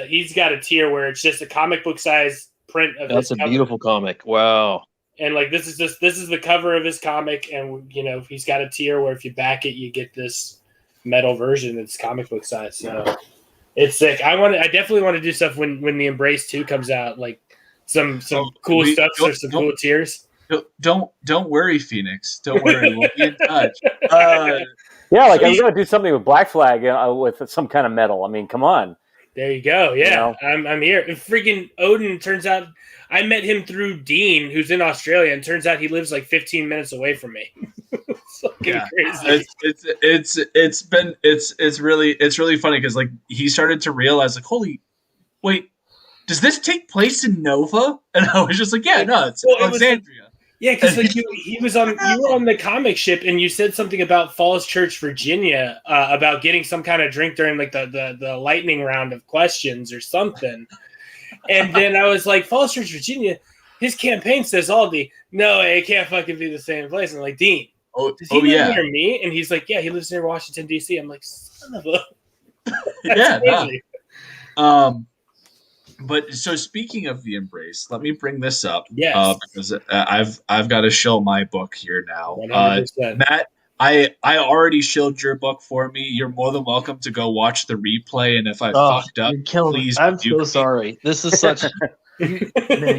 he's got a tier where it's just a comic book size print of That's a beautiful comic. Wow. And like this is the cover of his comic, and he's got a tier where if you back it, you get this metal version that's comic book size. So it's sick. I definitely want to do stuff when the Embrace 2 comes out, like some cool stuff or some cool tiers. Don't worry, Phoenix. Don't worry. We'll be in touch. Yeah, like I'm gonna do something with Black Flag with some kind of metal. I mean, come on. There you go. Yeah, I'm here. And freaking Oden, turns out I met him through Dean, who's in Australia, and turns out he lives like 15 minutes away from me. It's fucking crazy. It's really funny because like he started to realize like, wait, does this take place in Nova? And I was just like, yeah, no, it's Alexandria. Yeah, because like you were on the comic ship, and you said something about Falls Church, Virginia, about getting some kind of drink during like the lightning round of questions or something. And then I was like, Falls Church, Virginia, his campaign says Aldi. No, it can't fucking be the same place. And I'm like, Dean, does he live near me? And he's like, yeah, he lives near Washington, D.C. I'm like, son of a... Crazy. No. But so speaking of the Embrace, let me bring this up. Yes. Because I've got to show my book here now. 100%. Matt, I already showed your book for me. You're more than welcome to go watch the replay. And if I fucked up, please. I'm so sorry. This is such. Man,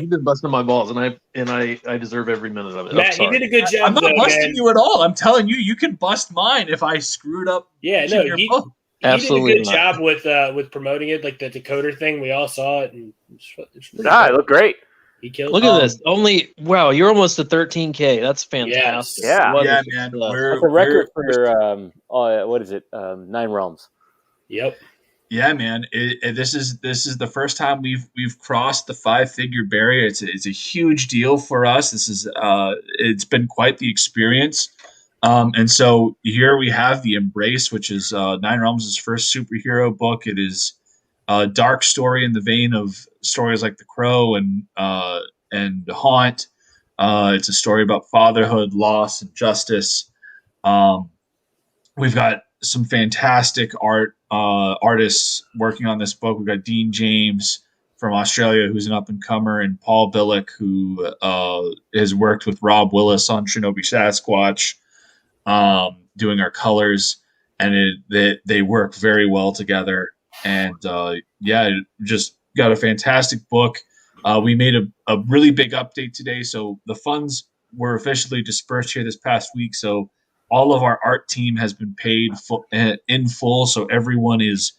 you've been busting my balls, and I deserve every minute of it. Matt, you did a good job. I'm not busting you at all. I'm telling you, you can bust mine if I screwed up. Yeah, no, your book. Absolutely, he did a good job with promoting it, like the decoder thing. We all saw it, and it looked great. He killed. Look at this! Wow, you're almost at 13K. That's fantastic. Yes. Yeah, man. That's a record for what is it? 9 Realms. Yep. Yeah, man. This is the first time we've crossed the 5-figure barrier. It's a huge deal for us. This is it's been quite the experience. And so here we have the Embrace, which is 9 Realms' first superhero book. It is a dark story in the vein of stories like The Crow and Haunt. It's a story about fatherhood, loss, and justice. We've got some fantastic art artists working on this book. We've got Dean James from Australia, who's an up-and-comer, and Paul Billick, who has worked with Rob Willis on Shinobi Sasquatch, doing our colors, and they work very well together. And just got a fantastic book. We made a really big update today, so the funds were officially dispersed here this past week. So all of our art team has been paid in full. So everyone is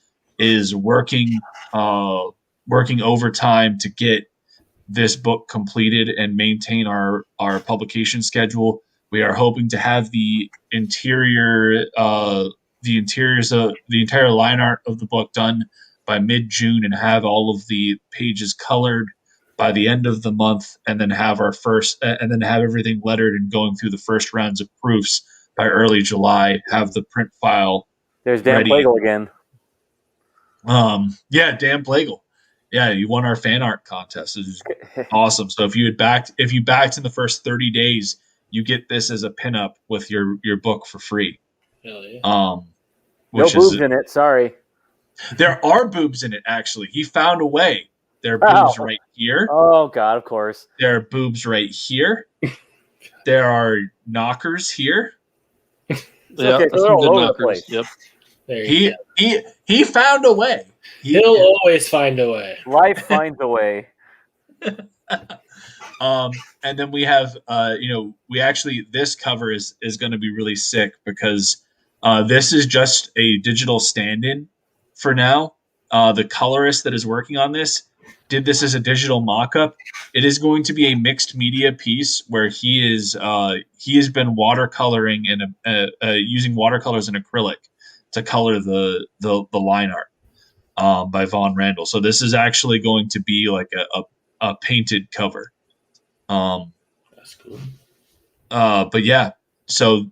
working overtime to get this book completed and maintain our publication schedule. We are hoping to have the entire line art of the book done by mid-June and have all of the pages colored by the end of the month, and then have everything lettered and going through the first rounds of proofs by early July. Have the print file. There's Dan ready. Plagle again. Dan Plagle. Yeah, you won our fan art contest. It was awesome. So if you backed in the first 30 days, you get this as a pinup with your book for free. Hell yeah. No boobs in it. Sorry. There are boobs in it. Actually, he found a way. There are boobs right here. Oh God, of course. There are boobs right here. There are knockers here. Yeah, okay, so they're all over the place. Yep. There you go. He found a way. He'll always find a way. Life finds a way. And then we have, this cover is going to be really sick because this is just a digital stand-in for now. The colorist that is working on this did this as a digital mock-up. It is going to be a mixed media piece where he has been watercoloring and using watercolors and acrylic to color the line art by Von Randall. So this is actually going to be like a painted cover. That's cool. But yeah, so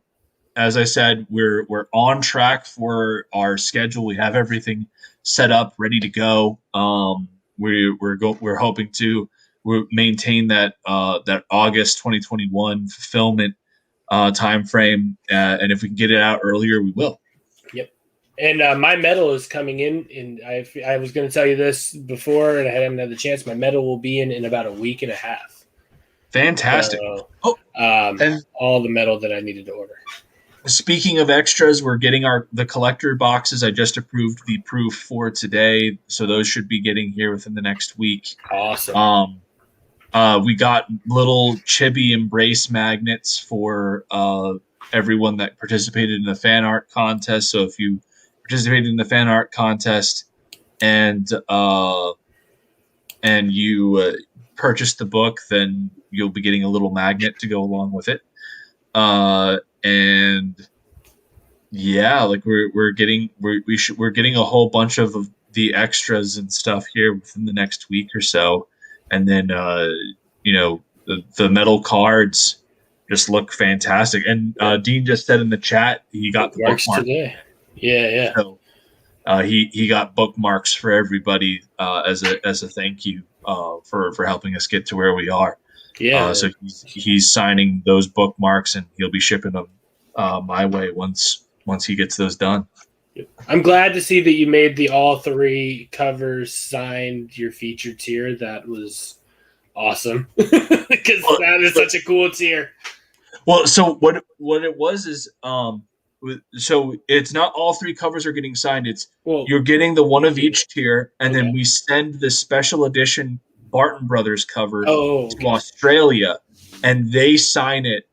as I said, we're on track for our schedule. We have everything set up, ready to go. We're hoping to maintain that August 2021 fulfillment time frame, and if we can get it out earlier, we will. Yep. And my medal is coming in, and I was going to tell you this before, and I haven't had the chance. My medal will be in about a week and a half. Fantastic. And all the metal that I needed to order. Speaking of extras, we're getting the collector boxes. I just approved the proof for today, so those should be getting here within the next week. Awesome. We got little chibi embrace magnets for everyone that participated in the fan art contest. So if you participated in the fan art contest and you purchased the book, then you'll be getting a little magnet to go along with it. And yeah, like we're getting a whole bunch of the extras and stuff here within the next week or so, and then the metal cards just look fantastic. And Dean just said in the chat he got the bookmark today. Yeah. So he got bookmarks for everybody as a thank you for helping us get to where we are. Yeah. So he's signing those bookmarks, and he'll be shipping them my way once he gets those done. I'm glad to see that you made the all three covers signed your featured tier. That was awesome because that is such a cool tier. Well, so what it was is so it's not all three covers are getting signed. It's you're getting the one of each tier, and then we send the special edition Barton Brothers cover to Australia, and they sign it.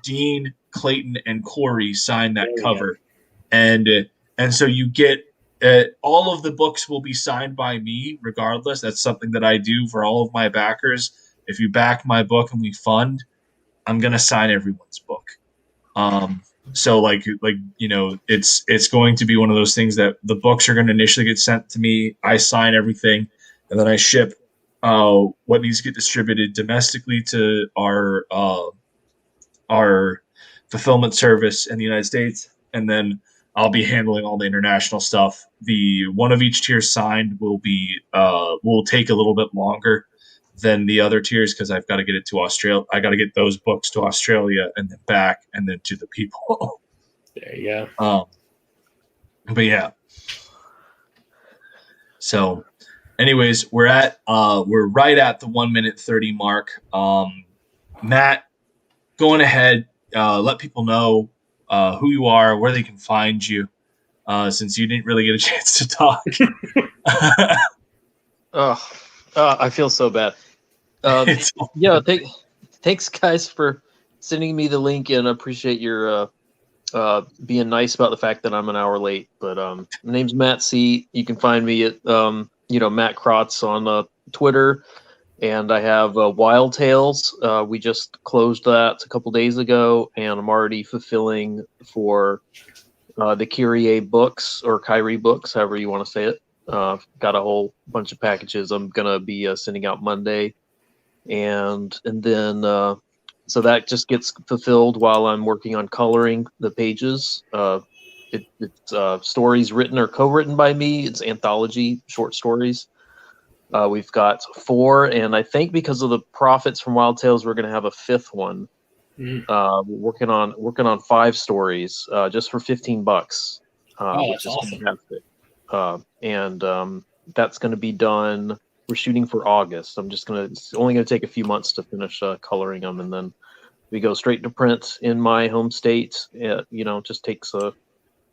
Dean, Clayton, and Corey sign that cover, and so you get all of the books will be signed by me regardless. That's something that I do for all of my backers. If you back my book and we fund, I'm gonna sign everyone's book. So it's going to be one of those things that the books are going to initially get sent to me. I sign everything, and then I ship what needs to get distributed domestically to our fulfillment service in the United States, and then I'll be handling all the international stuff. The one of each tier signed will take a little bit longer than the other tiers because I've got to get it to Australia. I got to get those books to Australia and then back and then to the people. There you go. But yeah. So, anyways, we're right at the 1 minute 30 mark. Matt, going ahead, let people know who you are, where they can find you, since you didn't really get a chance to talk. Oh, I feel so bad. It's- Yeah, thanks guys for sending me the link, and I appreciate your being nice about the fact that I'm an hour late. But my name's Matt C. You can find me at Matt Crotts on Twitter, and I have Wild Tales. We just closed that a couple days ago, and I'm already fulfilling for the Kyrie books or Kyrie books, however you want to say it. Got a whole bunch of packages I'm gonna be sending out Monday, and then so that just gets fulfilled while I'm working on coloring the pages. It's stories written or co-written by me. It's anthology short stories. We've got 4, and I think because of the profits from Wild Tales, we're going to have a 5th one. Working on 5 stories just for $15, Oh, which that's is awesome. fantastic. And that's going to be done. We're shooting for August. It's only going to take a few months to finish coloring them, and then we go straight to print in my home state. It just takes a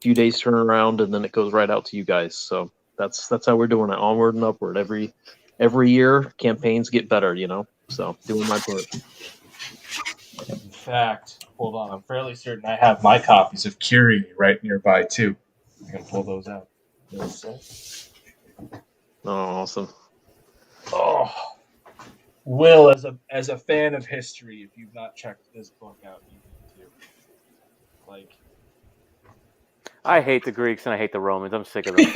few days to turn around, and then it goes right out to you guys. So that's how we're doing it, onward and upward. Every year, campaigns get better. So doing my part. In fact, hold on. I'm fairly certain I have my copies of Curie right nearby too. I can pull those out. Oh, awesome. Oh, Will, as a fan of history, if you've not checked this book out, you need to. Like, I hate the Greeks and I hate the Romans. I'm sick of them.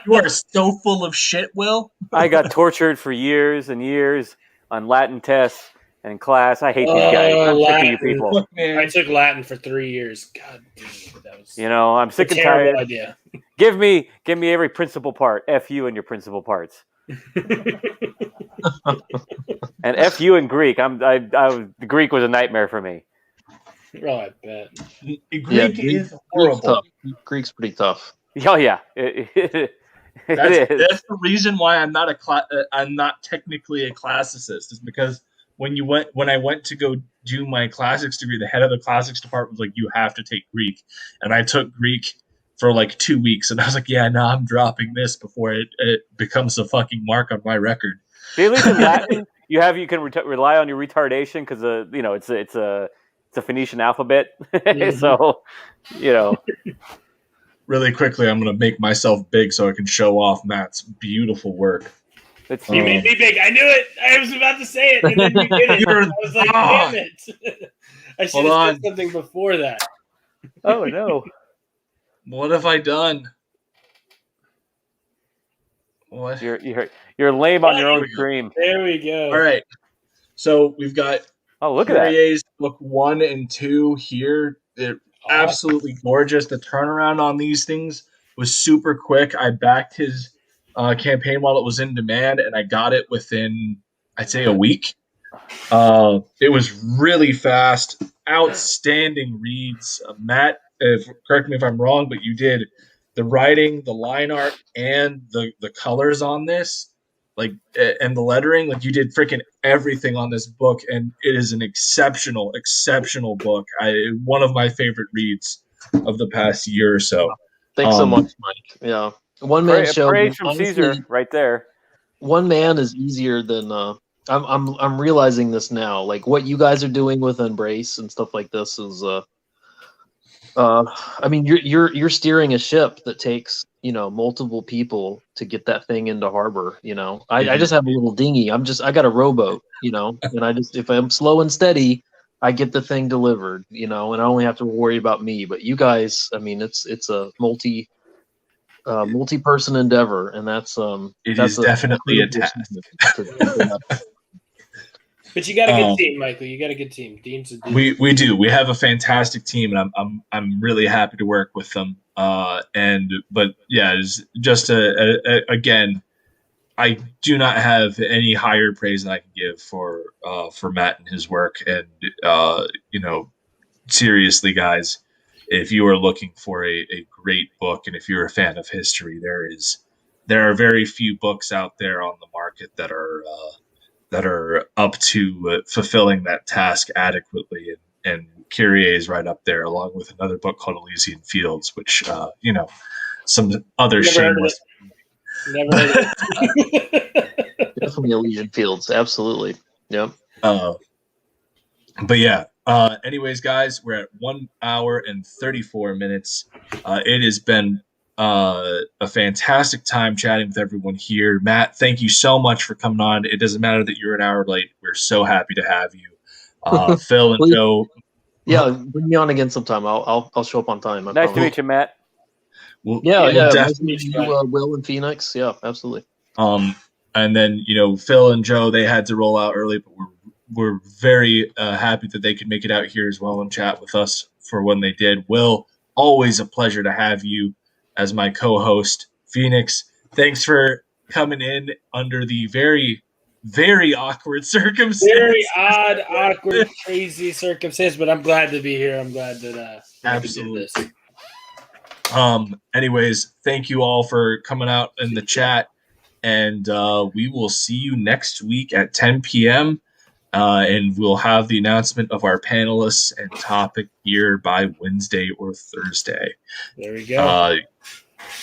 you are so full of shit, Will. I got tortured for years and years on Latin tests and in class. I hate these guys. I'm sick of you people. Look, man. I took Latin for 3 years. God damn it, that was I'm sick a and terrible tired. idea. Give me every principal part. F you and your principal parts. And F you in Greek. The Greek was a nightmare for me. Oh, I bet. Greek is horrible. Greek's pretty tough. Oh yeah, it is. That's the reason why I'm not technically a classicist, is because when I went to go do my classics degree, the head of the classics department was like, "You have to take Greek," and I took Greek for like 2 weeks, and I was like, "Yeah, no, I'm dropping this before it becomes a fucking mark on my record." See, at least in Latin, you can rely on your retardation because it's a Phoenician alphabet, so Really quickly, I'm going to make myself big so I can show off Matt's beautiful work. You made me big. I knew it. I was about to say it, and then you did it. I was like, damn it. I should have said something before that. Oh, no. What have I done? What? You're lame on your own stream. There we go. All right. So we've got look at that. Curier's book 1 and 2 here. They're absolutely gorgeous. The turnaround on these things was super quick. I backed his campaign while it was in demand, and I got it within, I'd say, a week. It was really fast. Outstanding reads. Matt, correct me if I'm wrong, but you did the writing, the line art, and the colors on this, and the lettering. Like, you did freaking everything on this book, and it is an exceptional book. One of my favorite reads of the past year or so. Thanks so much, Mike. Yeah, one man show. Praise from Caesar, right there. One man is easier than. I'm realizing this now. Like, what you guys are doing with Embrace and stuff like this is. I mean, you're steering a ship that takes multiple people to get that thing into harbor. I just have a little dinghy. I got a rowboat. And if I'm slow and steady, I get the thing delivered. And I only have to worry about me. But you guys, I mean, it's a multi-person endeavor, and that's definitely a task. But you got a good team, Michael. You got a good team. We do. We have a fantastic team, and I'm really happy to work with them. But yeah, it's just again, I do not have any higher praise than I can give for Matt and his work. And seriously, guys, if you are looking for a great book, and if you're a fan of history, there are very few books out there on the market that are up to fulfilling that task adequately. And Kyrie is right up there, along with another book called Elysian Fields, which some other Never heard of shameless. Never heard of it. Definitely Elysian Fields. Absolutely. Yep. But yeah. Anyways, guys, we're at 1 hour and 34 minutes. It has been a fantastic time chatting with everyone here. Matt, thank you so much for coming on. It doesn't matter that you're an hour late. We're so happy to have you. Phil and Please. Joe. Yeah, bring me on again sometime. I'll show up on time. Nice to meet you, Matt. We'll Nice to definitely. meet you, Will and Phoenix. Yeah, absolutely. And then Phil and Joe, they had to roll out early, but we're very happy that they could make it out here as well and chat with us for when they did. Will, always a pleasure to have you as my co-host. Phoenix, thanks for coming in under the very, very awkward circumstances. Very odd, awkward, crazy circumstance, but I'm glad to be here. I'm glad that I could do this. Anyways, thank you all for coming out in the chat, and we will see you next week at 10 p.m. And we'll have the announcement of our panelists and topic here by Wednesday or Thursday. There we go.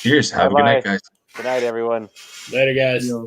Cheers. Have a good night, guys. Good night, everyone. Later, guys. Yeah.